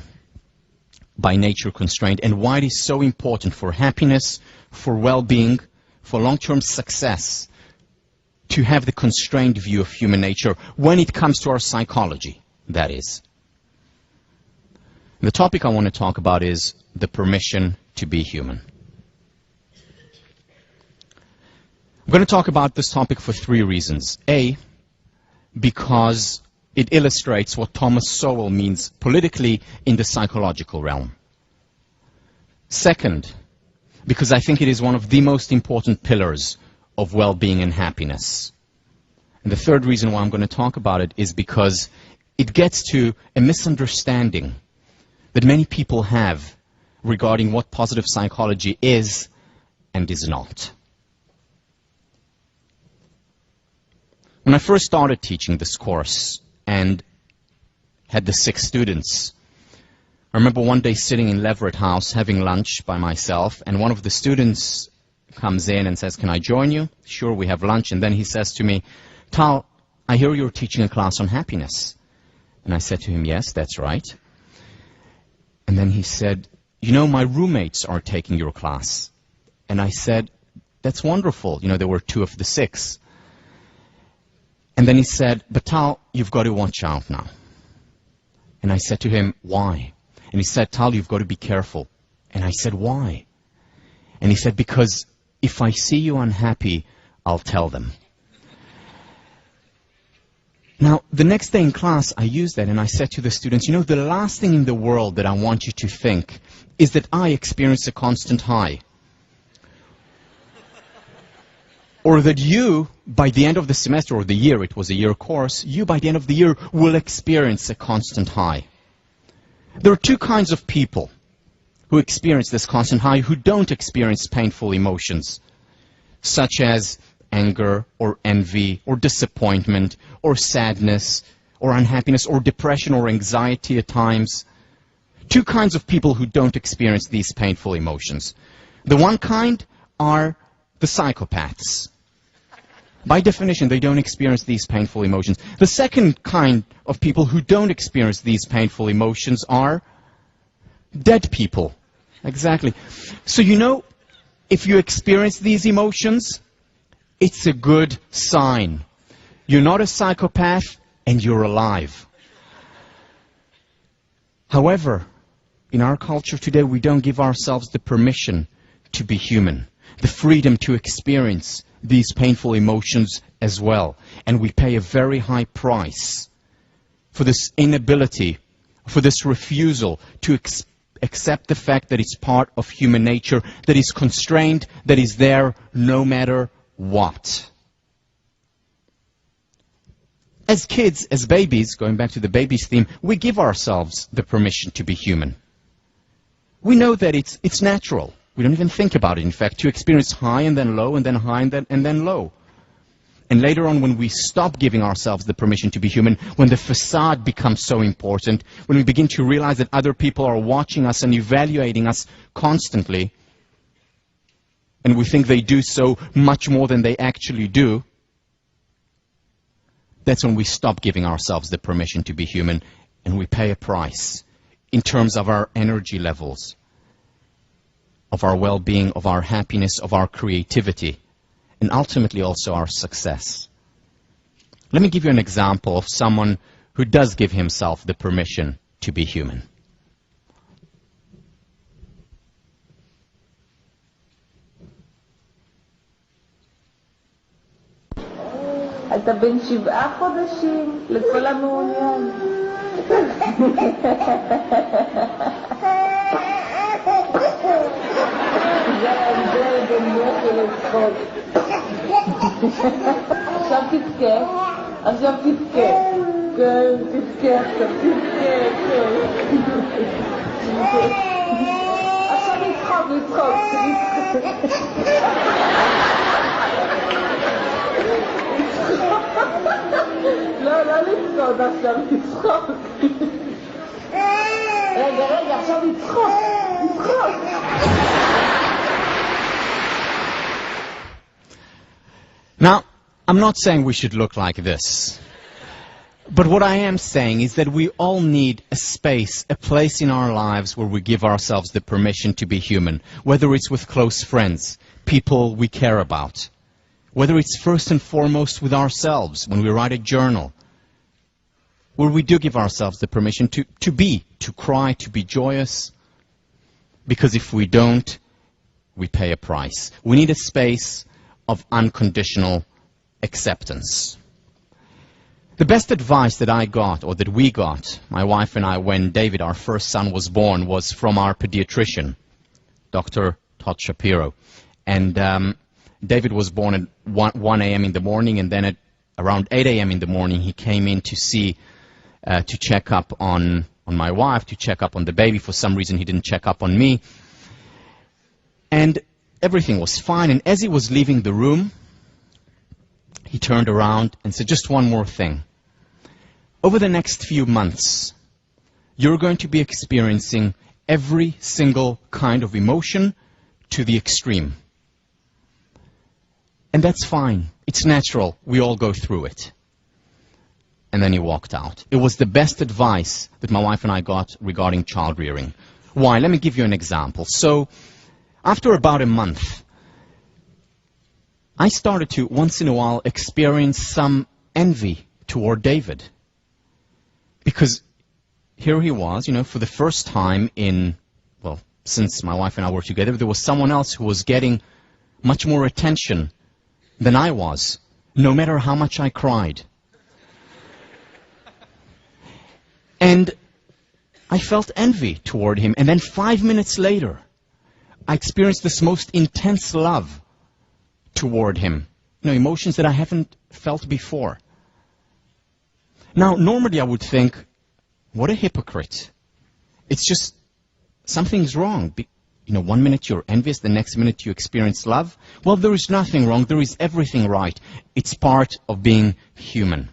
by nature constraint and why it is so important for happiness, for well-being, for long-term success to have the constrained view of human nature when it comes to our psychology, that is. The topic I want to talk about is the permission to be human. I'm going to talk about this topic for three reasons. A, because it illustrates what Thomas Sowell means politically in the psychological realm. Second, because I think it is one of the most important pillars of well-being and happiness. And the third reason why I'm going to talk about it is because it gets to a misunderstanding that many people have regarding what positive psychology is and is not. When I first started teaching this course and had the 6 students, I remember one day sitting in Leverett House having lunch by myself, and one of the students comes in and says, "Can I join you?" Sure, we have lunch. And then he says to me, "Tal, I hear you're teaching a class on happiness." And I said to him, "Yes, that's right." And then he said, "You know, my roommates are taking your class." And I said, "That's wonderful." You know, there were 2 of the 6. And then he said, "But Tal, you've got to watch out now." And I said to him, "Why?" And he said, "Tal, you've got to be careful." And I said, "Why?" And he said, "Because if I see you unhappy, I'll tell them." Now, the next day in class, I used that and I said to the students, you know, the last thing in the world that I want you to think is that I experience a constant high. Or that you, by the end of the semester or the year, it was a year course, you by the end of the year will experience a constant high. There are two kinds of people who experience this constant high who don't experience painful emotions, such as anger or envy or disappointment or sadness or unhappiness or depression or anxiety at times. Two kinds of people who don't experience these painful emotions. The one kind are the psychopaths. By definition, they don't experience these painful emotions. The second kind of people who don't experience these painful emotions are dead people. Exactly. So you know, if you experience these emotions, it's a good sign. You're not a psychopath and you're alive. However, in our culture today, we don't give ourselves the permission to be human, the freedom to experience these painful emotions as well. And we pay a very high price for this inability, for this refusal to accept the fact that it's part of human nature, that is constrained, that is there no matter what. As kids, as babies, going back to the babies theme, we give ourselves the permission to be human. We know that it's natural. We don't even think about it, in fact, to experience high and then low and then high and then low. And later on, when we stop giving ourselves the permission to be human, when the facade becomes so important, when we begin to realize that other people are watching us and evaluating us constantly, and we think they do so much more than they actually do, that's when we stop giving ourselves the permission to be human, and we pay a price in terms of our energy levels, of our well-being, of our happiness, of our creativity, and ultimately also our success. Let me give you an example of someone who does give himself the permission to be human. אתה בן 7 חודשים לכל המעוניין. זה ההבדל בין יופי לצחוק. עכשיו תבכה, עכשיו תבכה. כן, תבכה, עכשיו תבכה, כן. עכשיו לצחוק, לצחוק. לא, לא לצחוק, עכשיו לצחוק. רגע, עכשיו לצחוק. Now, I'm not saying we should look like this. But what I am saying is that we all need a space, a place in our lives where we give ourselves the permission to be human, whether it's with close friends, people we care about, whether it's first and foremost with ourselves when we write a journal, where we do give ourselves the permission to be, to cry, to be joyous, because if we don't, we pay a price. We need a space of unconditional acceptance. The best advice that I got, or that we got, my wife and I, when David, our first son, was born, was from our pediatrician, Dr. Todd Shapiro. And David was born at 1 a.m. in the morning, and then at around 8 a.m. in the morning, he came in to see, to check up on my wife, to check up on the baby. For some reason, he didn't check up on me. And everything was fine, and as he was leaving the room, he turned around and said, just one more thing. Over the next few months, you're going to be experiencing every single kind of emotion to the extreme. And that's fine. It's natural. We all go through it. And then he walked out. It was the best advice that my wife and I got regarding child rearing. Why? Let me give you an example. So, after about a month, I started to, once in a while, experience some envy toward David. Because here he was, you know, for the first time in, well, since my wife and I were together, there was someone else who was getting much more attention than I was, no matter how much I cried. And I felt envy toward him. And then 5 minutes later, I experienced this most intense love toward him. You know, emotions that I haven't felt before. Now, normally I would think, what a hypocrite. It's just, something's wrong. You know, 1 minute you're envious, the next minute you experience love. Well, there is nothing wrong. There is everything right. It's part of being human.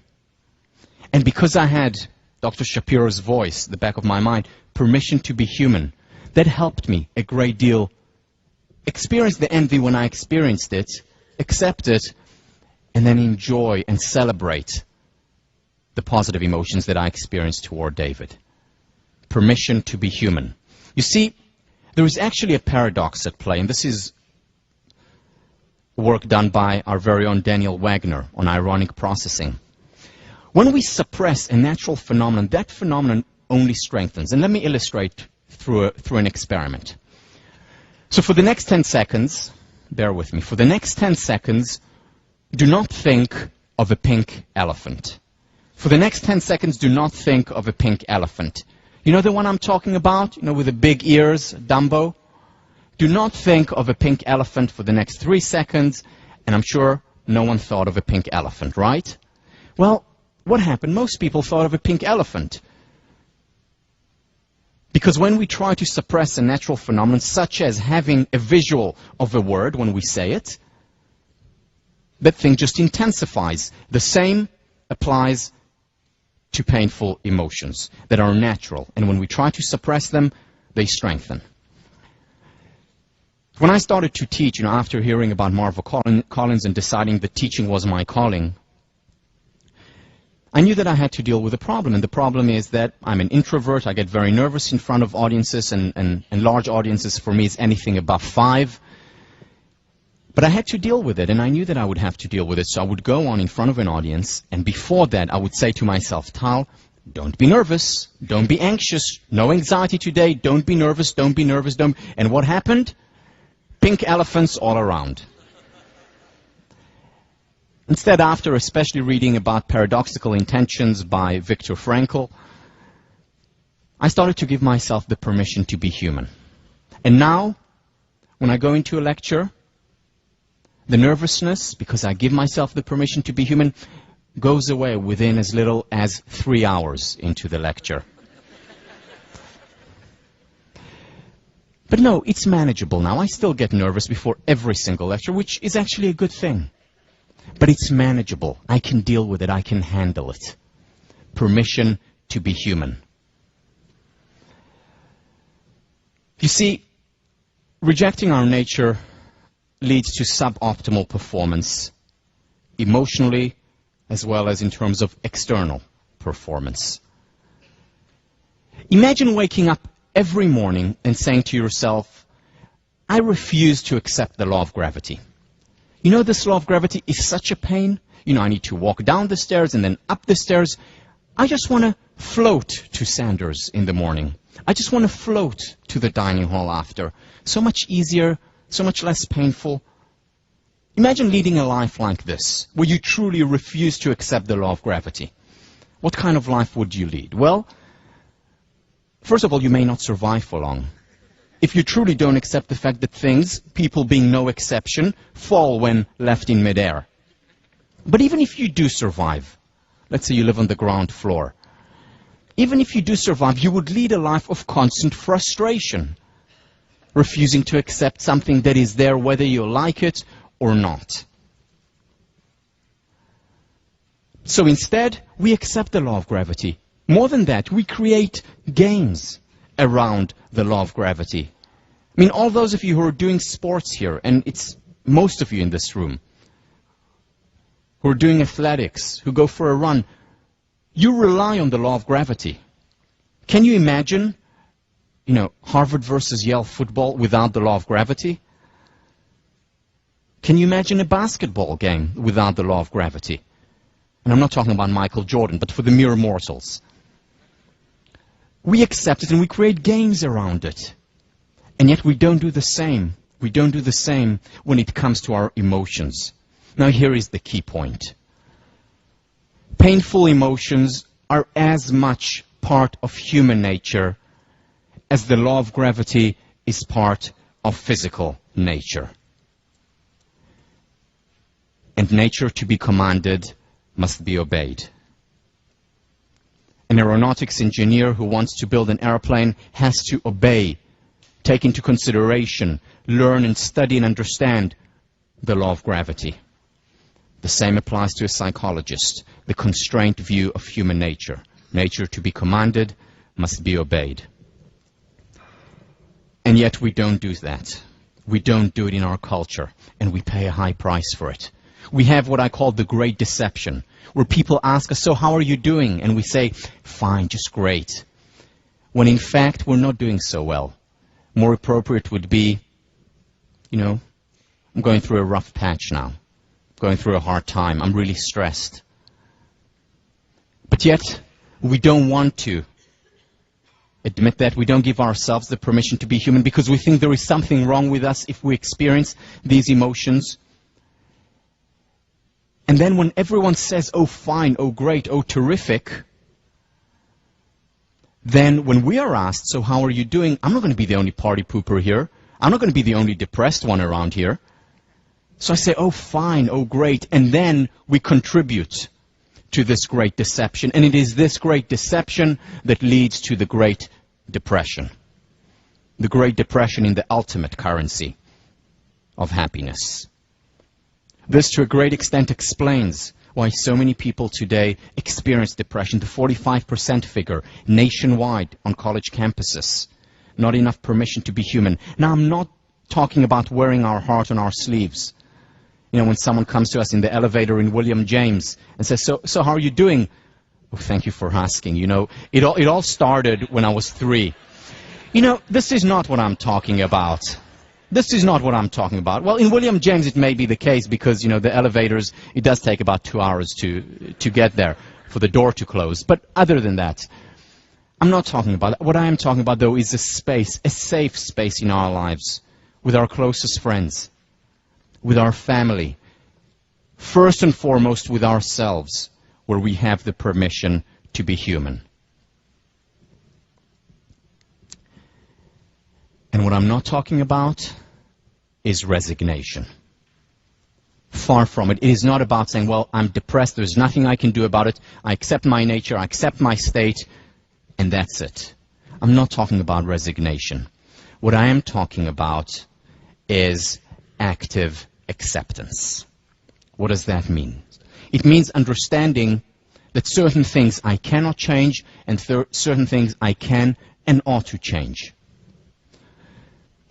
And because I had Dr. Shapiro's voice, the back of my mind, permission to be human, that helped me a great deal. Experience the envy when I experienced it, accept it, and then enjoy and celebrate the positive emotions that I experienced toward David. Permission to be human. You see, there is actually a paradox at play, and this is work done by our very own Daniel Wagner on ironic processing. When we suppress a natural phenomenon, that phenomenon only strengthens. And let me illustrate through an experiment. So for the next 10 seconds, bear with me, for the next 10 seconds, do not think of a pink elephant. For the next 10 seconds, do not think of a pink elephant. You know the one I'm talking about? You know, with the big ears, Dumbo? Do not think of a pink elephant for the next 3 seconds, and I'm sure no one thought of a pink elephant, right? Well, what happened? Most people thought of a pink elephant. Because when we try to suppress a natural phenomenon, such as having a visual of a word when we say it, that thing just intensifies. The same applies to painful emotions that are natural. And when we try to suppress them, they strengthen. When I started to teach, you know, after hearing about Marva Collins and deciding that teaching was my calling, I knew that I had to deal with a problem. And the problem is that I'm an introvert. I get very nervous in front of audiences, and large audiences for me is anything above 5. But I had to deal with it, and I knew that I would have to deal with it. So I would go on in front of an audience, and before that I would say to myself, Tal, don't be nervous, don't be anxious, no anxiety today, don't be nervous, don't be nervous, don't. And what happened? Pink elephants all around. Instead, after especially reading about Paradoxical Intentions by Viktor Frankl, I started to give myself the permission to be human. And now, when I go into a lecture, the nervousness, because I give myself the permission to be human, goes away within as little as 3 hours into the lecture. But no, it's manageable now. I still get nervous before every single lecture, which is actually a good thing. But it's manageable. I can deal with it. I can handle it. Permission to be human. You see, rejecting our nature leads to suboptimal performance, emotionally as well as in terms of external performance. Imagine waking up every morning and saying to yourself, I refuse to accept the law of gravity. You know, this law of gravity is such a pain. You know, I need to walk down the stairs and then up the stairs. I just want to float to Sanders in the morning. I just want to float to the dining hall after. So much easier, so much less painful. Imagine leading a life like this, where you truly refuse to accept the law of gravity. What kind of life would you lead? Well, first of all, you may not survive for long. If you truly don't accept the fact that things, people being no exception, fall when left in midair. But even if you do survive, let's say you live on the ground floor, even if you do survive, you would lead a life of constant frustration, refusing to accept something that is there whether you like it or not. So instead, we accept the law of gravity. More than that, we create games around the law of gravity. I mean, all those of you who are doing sports here, and it's most of you in this room, who are doing athletics, who go for a run, you rely on the law of gravity. Can you imagine, you know, Harvard versus Yale football without the law of gravity? Can you imagine a basketball game without the law of gravity? And I'm not talking about Michael Jordan, but for the mere mortals. We accept it and we create games around it. And yet we don't do the same. We don't do the same when it comes to our emotions. Now here is the key point. Painful emotions are as much part of human nature, as the law of gravity is part of physical nature. And nature to be commanded must be obeyed. An aeronautics engineer who wants to build an airplane has to obey, take into consideration, learn and study and understand the law of gravity. The same applies to a psychologist, the constrained view of human nature. Nature to be commanded must be obeyed. And yet we don't do that. We don't do it in our culture, and we pay a high price for it. We have what I call the great deception, where people ask us, so how are you doing? And we say, fine, just great. When in fact, we're not doing so well. More appropriate would be, you know, I'm going through a rough patch now. Going through a hard time. I'm really stressed. But yet, we don't want to admit that. We don't give ourselves the permission to be human because we think there is something wrong with us if we experience these emotions. And then when everyone says, oh fine, oh great, oh terrific, then when we are asked, so how are you doing? I'm not going to be the only party pooper here. I'm not going to be the only depressed one around here. So I say, oh fine, oh great, and then we contribute to this great deception. And it is this great deception that leads to the Great Depression. The Great Depression in the ultimate currency of happiness. This to a great extent explains why so many people today experience depression. The 45% figure nationwide on college campuses. Not enough permission to be human. Now I'm not talking about wearing our heart on our sleeves. You know, when someone comes to us in the elevator in William James and says, so how are you doing? Oh, thank you for asking. You know, it all started when I was 3. You know, this is not what I'm talking about. This is not what I'm talking about. Well, in William James it may be the case because, you know, the elevators, it does take about 2 hours to get there for the door to close. But other than that, I'm not talking about that. What I am talking about, though, is a space, a safe space in our lives with our closest friends, with our family, first and foremost with ourselves, where we have the permission to be human. And what I'm not talking about is resignation. Far from it. It is not about saying, well, I'm depressed, there's nothing I can do about it, I accept my nature, I accept my state, and that's it. I'm not talking about resignation. What I am talking about is active acceptance. What does that mean? It means understanding that certain things I cannot change and certain things I can and ought to change.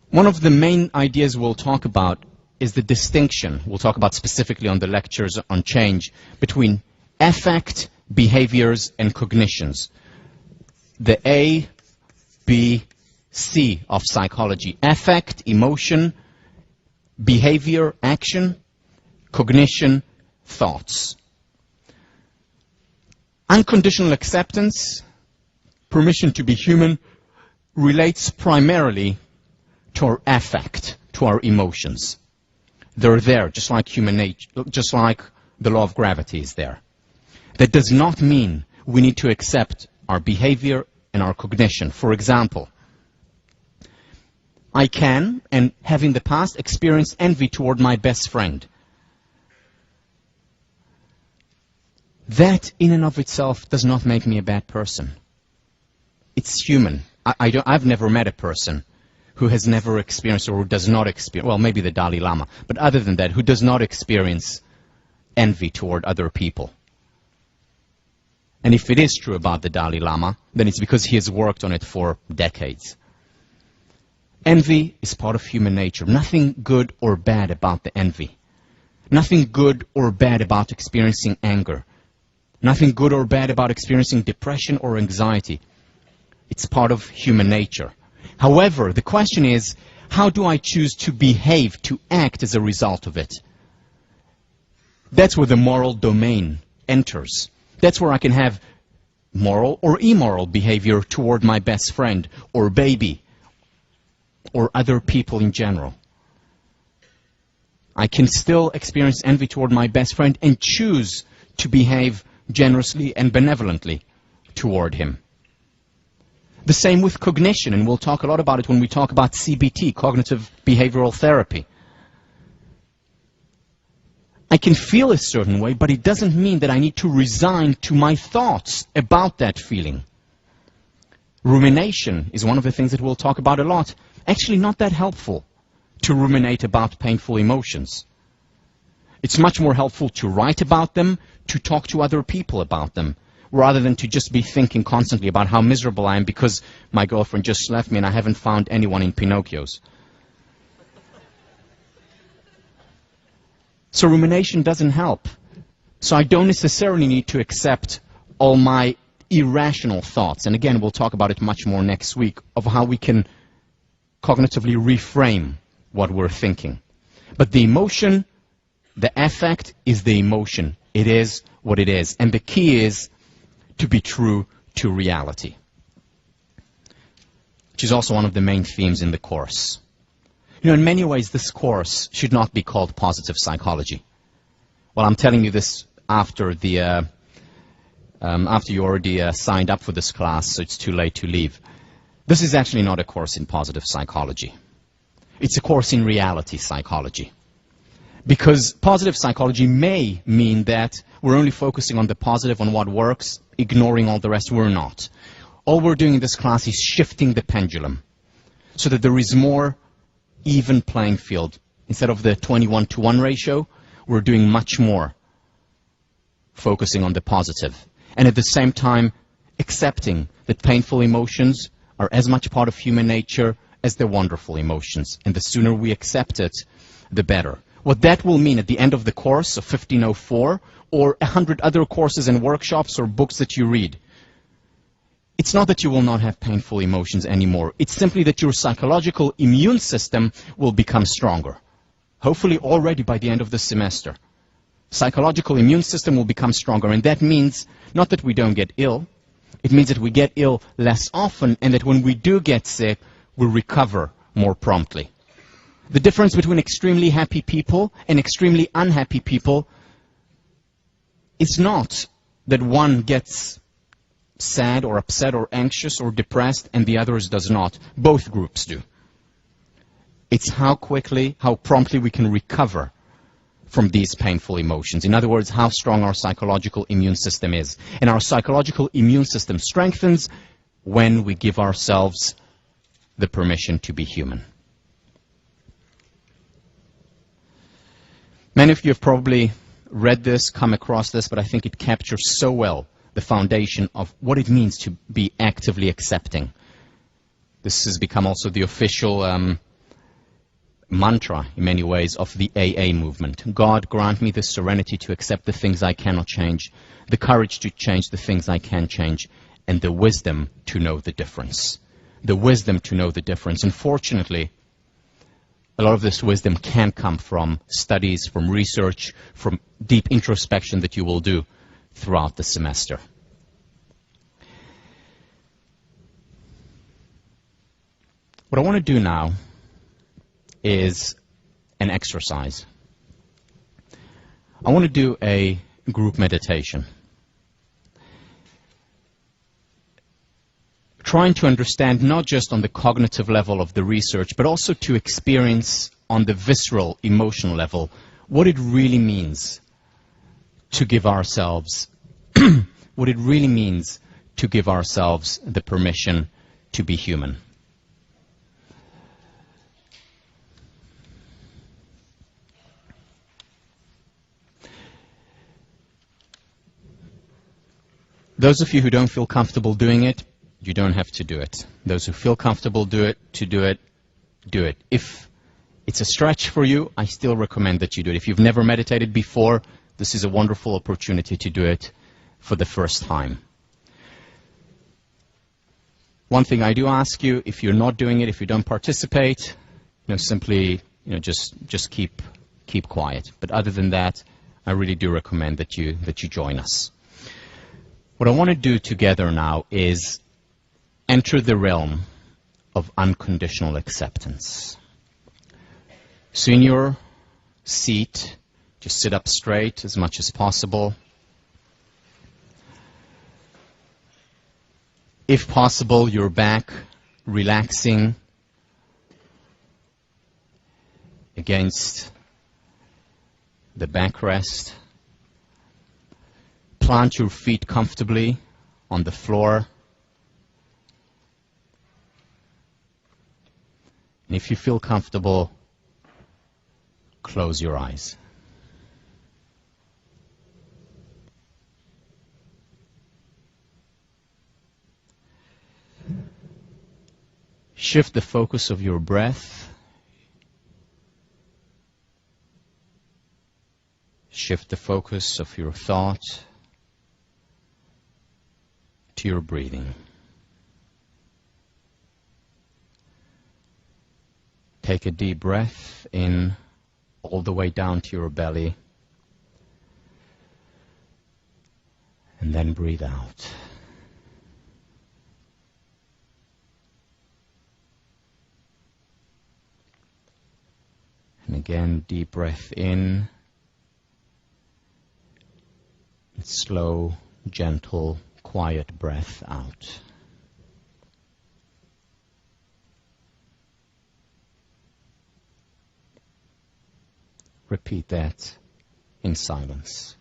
One of the main ideas we'll talk about is the distinction, we'll talk about specifically on the lectures on change, between affect, behaviors, and cognitions. The A, B, C of psychology. Affect, emotion, behavior, action, cognition, thoughts. Unconditional acceptance, permission to be human, relates primarily to our affect, to our emotions. They're there, just like human nature, just like the law of gravity is there. That does not mean we need to accept our behavior and our cognition. For example, I can, and have in the past, experienced envy toward my best friend. That, in and of itself, does not make me a bad person. It's human. I've never met a person who has never experienced or who does not experience, well, maybe the Dalai Lama, but other than that, who does not experience envy toward other people. And if it is true about the Dalai Lama, then it's because he has worked on it for decades. Envy is part of human nature. Nothing good or bad about the envy. Nothing good or bad about experiencing anger. Nothing good or bad about experiencing depression or anxiety. It's part of human nature. However, the question is, how do I choose to behave, to act as a result of it? That's where the moral domain enters. That's where I can have moral or immoral behavior toward my best friend or baby or other people in general. I can still experience envy toward my best friend and choose to behave generously and benevolently toward him. The same with cognition, and we'll talk a lot about it when we talk about CBT, cognitive behavioral therapy. I can feel a certain way, but it doesn't mean that I need to resign to my thoughts about that feeling. Rumination is one of the things that we'll talk about a lot. Actually not that helpful to ruminate about painful emotions. It's much more helpful to write about them, to talk to other people about them, rather than to just be thinking constantly about how miserable I am because my girlfriend just left me and I haven't found anyone in Pinocchio's. So rumination doesn't help. So I don't necessarily need to accept all my irrational thoughts. And again, we'll talk about it much more next week, of how we can cognitively reframe what we're thinking. But the emotion, the affect is the emotion. It is what it is. And the key is to be true to reality, which is also one of the main themes in the course. You know, in many ways, this course should not be called positive psychology. Well, I'm telling you this after you already signed up for this class, so it's too late to leave. This is actually not a course in positive psychology. It's a course in reality psychology. Because positive psychology may mean that we're only focusing on the positive, on what works, ignoring all the rest. We're not. All we're doing in this class is shifting the pendulum so that there is more even playing field. Instead of the 21-to-1 ratio, we're doing much more, focusing on the positive. And at the same time, accepting that painful emotions are as much part of human nature as the wonderful emotions. And the sooner we accept it, the better. What that will mean at the end of the course of 1504, or 100 other courses and workshops or books that you read, it's not that you will not have painful emotions anymore. It's simply that your psychological immune system will become stronger. Hopefully already by the end of the semester. Psychological immune system will become stronger, and that means not that we don't get ill. It means that we get ill less often, and that when we do get sick, we recover more promptly. The difference between extremely happy people and extremely unhappy people is not that one gets sad or upset or anxious or depressed and the others does not. Both groups do. It's how quickly, how promptly we can recover from these painful emotions. In other words, how strong our psychological immune system is. And our psychological immune system strengthens when we give ourselves the permission to be human. Many of you have probably read this, come across this, but I think it captures so well the foundation of what it means to be actively accepting. This has become also the official mantra, in many ways, of the AA movement. God, grant me the serenity to accept the things I cannot change, the courage to change the things I can change, and the wisdom to know the difference. The wisdom to know the difference. Unfortunately, a lot of this wisdom can come from studies, from research, from deep introspection that you will do throughout the semester. What I want to do now is an exercise. I want to do a group meditation, trying to understand not just on the cognitive level of the research, but also to experience on the visceral, emotional level, what it really means to give ourselves, what it really means to give ourselves the permission to be human. Those of you who don't feel comfortable doing it, you don't have to do it. Those who feel comfortable do it. If it's a stretch for you, I still recommend that you do it. If you've never meditated before, this is a wonderful opportunity to do it for the first time. One thing I do ask you, if you're not doing it, if you don't participate, simply, just keep quiet. But other than that, I really do recommend that you join us. What I want to do together now is enter the realm of unconditional acceptance. So in your seat, just sit up straight as much as possible. If possible, your back relaxing against the backrest. Plant your feet comfortably on the floor. And if you feel comfortable, close your eyes. Shift the focus of your breath. Shift the focus of your thought to your breathing. Take a deep breath in all the way down to your belly, and then breathe out. And again, deep breath in, and slow, gentle, quiet breath out. Repeat that in silence.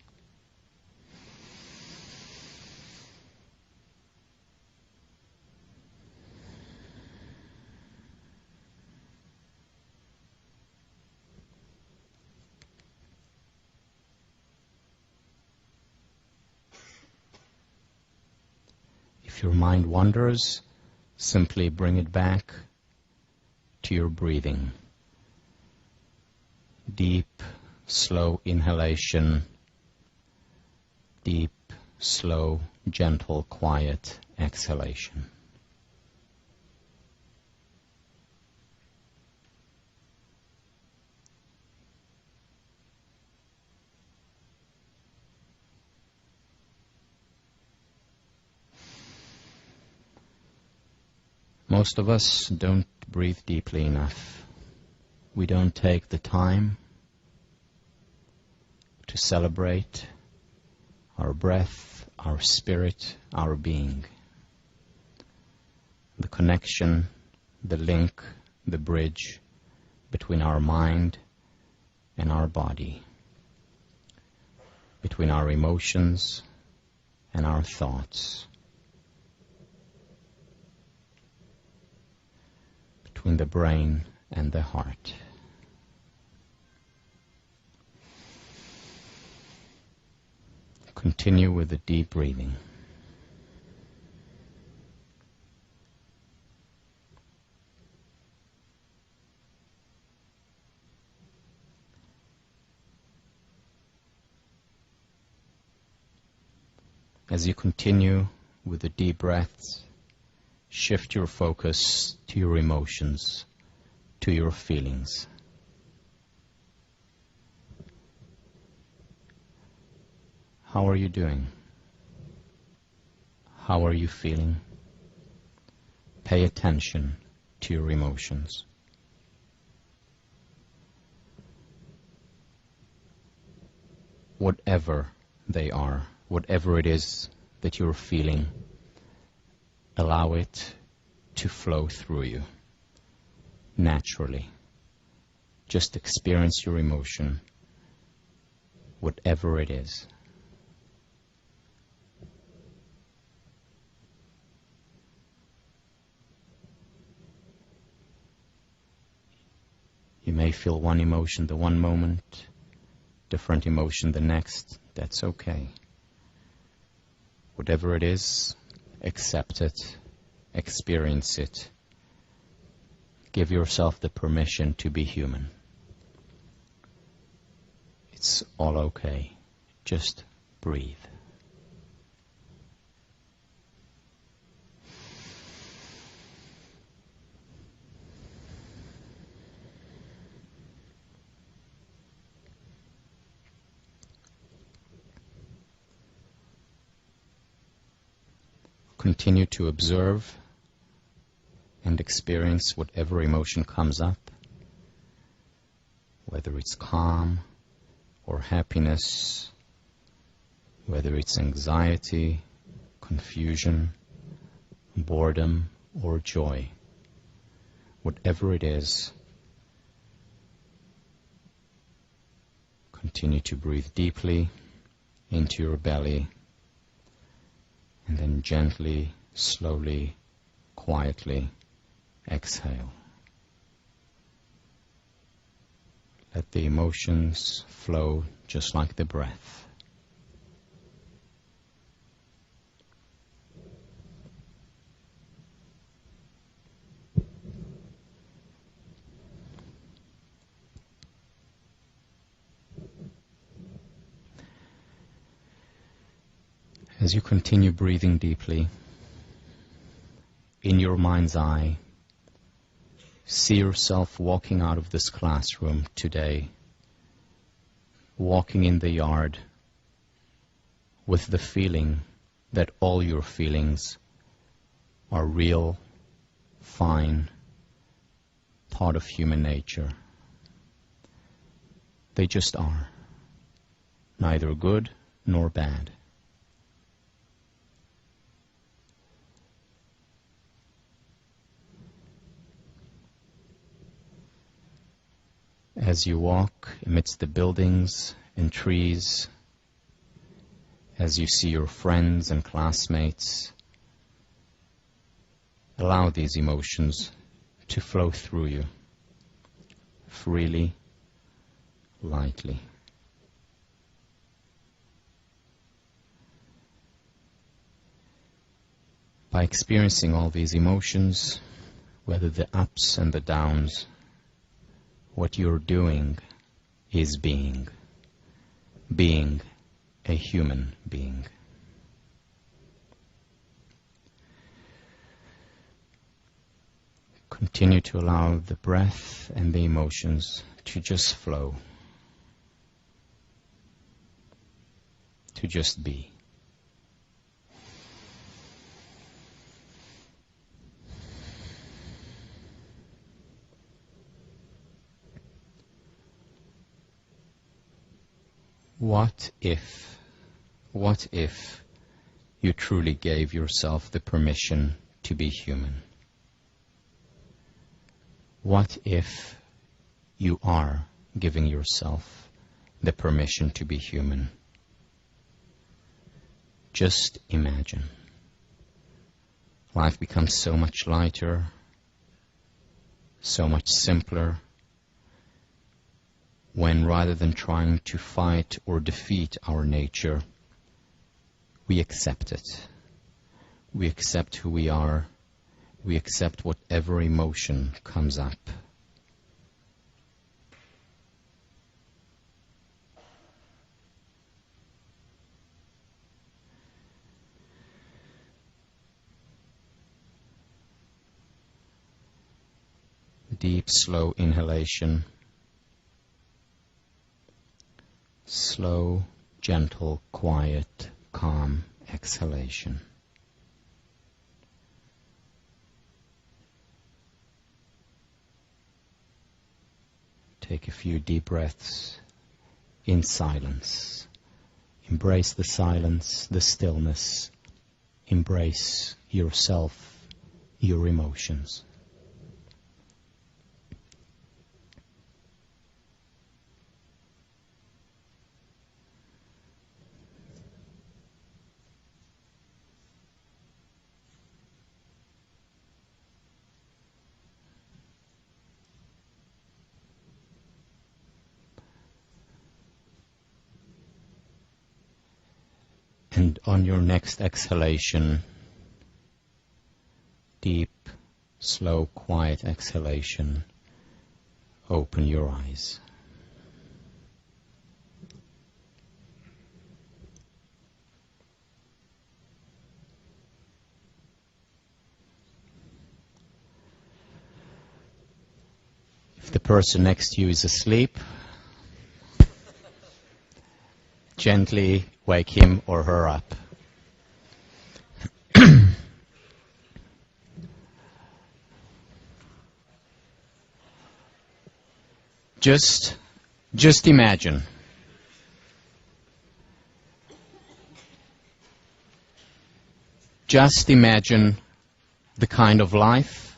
If your mind wanders, simply bring it back to your breathing. Deep, slow inhalation, deep, slow, gentle, quiet exhalation. Most of us don't breathe deeply enough. We don't take the time to celebrate our breath, our spirit, our being. The connection, the link, the bridge between our mind and our body, between our emotions and our thoughts, between the brain and the heart. Continue with the deep breathing. As you continue with the deep breaths, shift your focus to your emotions, to your feelings. How are you doing? How are you feeling? Pay attention to your emotions. Whatever they are, whatever it is that you're feeling, allow it to flow through you naturally. Just experience your emotion, whatever it is. You may feel one emotion the one moment, different emotion the next. That's okay. Whatever it is, accept it, experience it. Give yourself the permission to be human. It's all okay. Just breathe. Continue to observe and experience whatever emotion comes up, whether it's calm or happiness, whether it's anxiety, confusion, boredom, or joy. Whatever it is, continue to breathe deeply into your belly, and then gently, slowly, quietly exhale. Let the emotions flow just like the breath. As you continue breathing deeply, in your mind's eye, see yourself walking out of this classroom today, walking in the yard with the feeling that all your feelings are real, fine, part of human nature. They just are, neither good nor bad. As you walk amidst the buildings and trees, as you see your friends and classmates, allow these emotions to flow through you, freely, lightly. By experiencing all these emotions, whether the ups and the downs, what you're doing is being a human being. Continue to allow the breath and the emotions to just flow, to just be. What if you truly gave yourself the permission to be human? What if you are giving yourself the permission to be human? Just imagine. Life becomes so much lighter, so much simpler, when rather than trying to fight or defeat our nature, we accept it. We accept who we are. We accept whatever emotion comes up. Deep, slow inhalation. Slow, gentle, quiet, calm exhalation. Take a few deep breaths in silence. Embrace the silence, the stillness. Embrace yourself, your emotions. And on your next exhalation, deep, slow, quiet exhalation, open your eyes. If the person next to you is asleep, gently wake him or her up. Just imagine. Just imagine the kind of life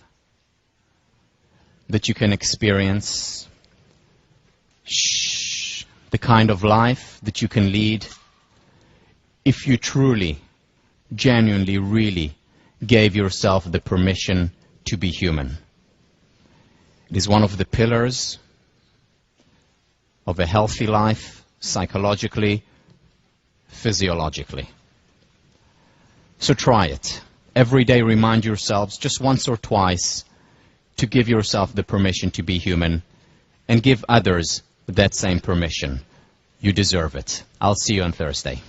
that you can experience, the kind of life that you can lead if you truly, genuinely, really gave yourself the permission to be human. It is one of the pillars of a healthy life, psychologically, physiologically. So try it. Every day remind yourselves just once or twice to give yourself the permission to be human and give others that same permission. You deserve it. I'll see you on Thursday.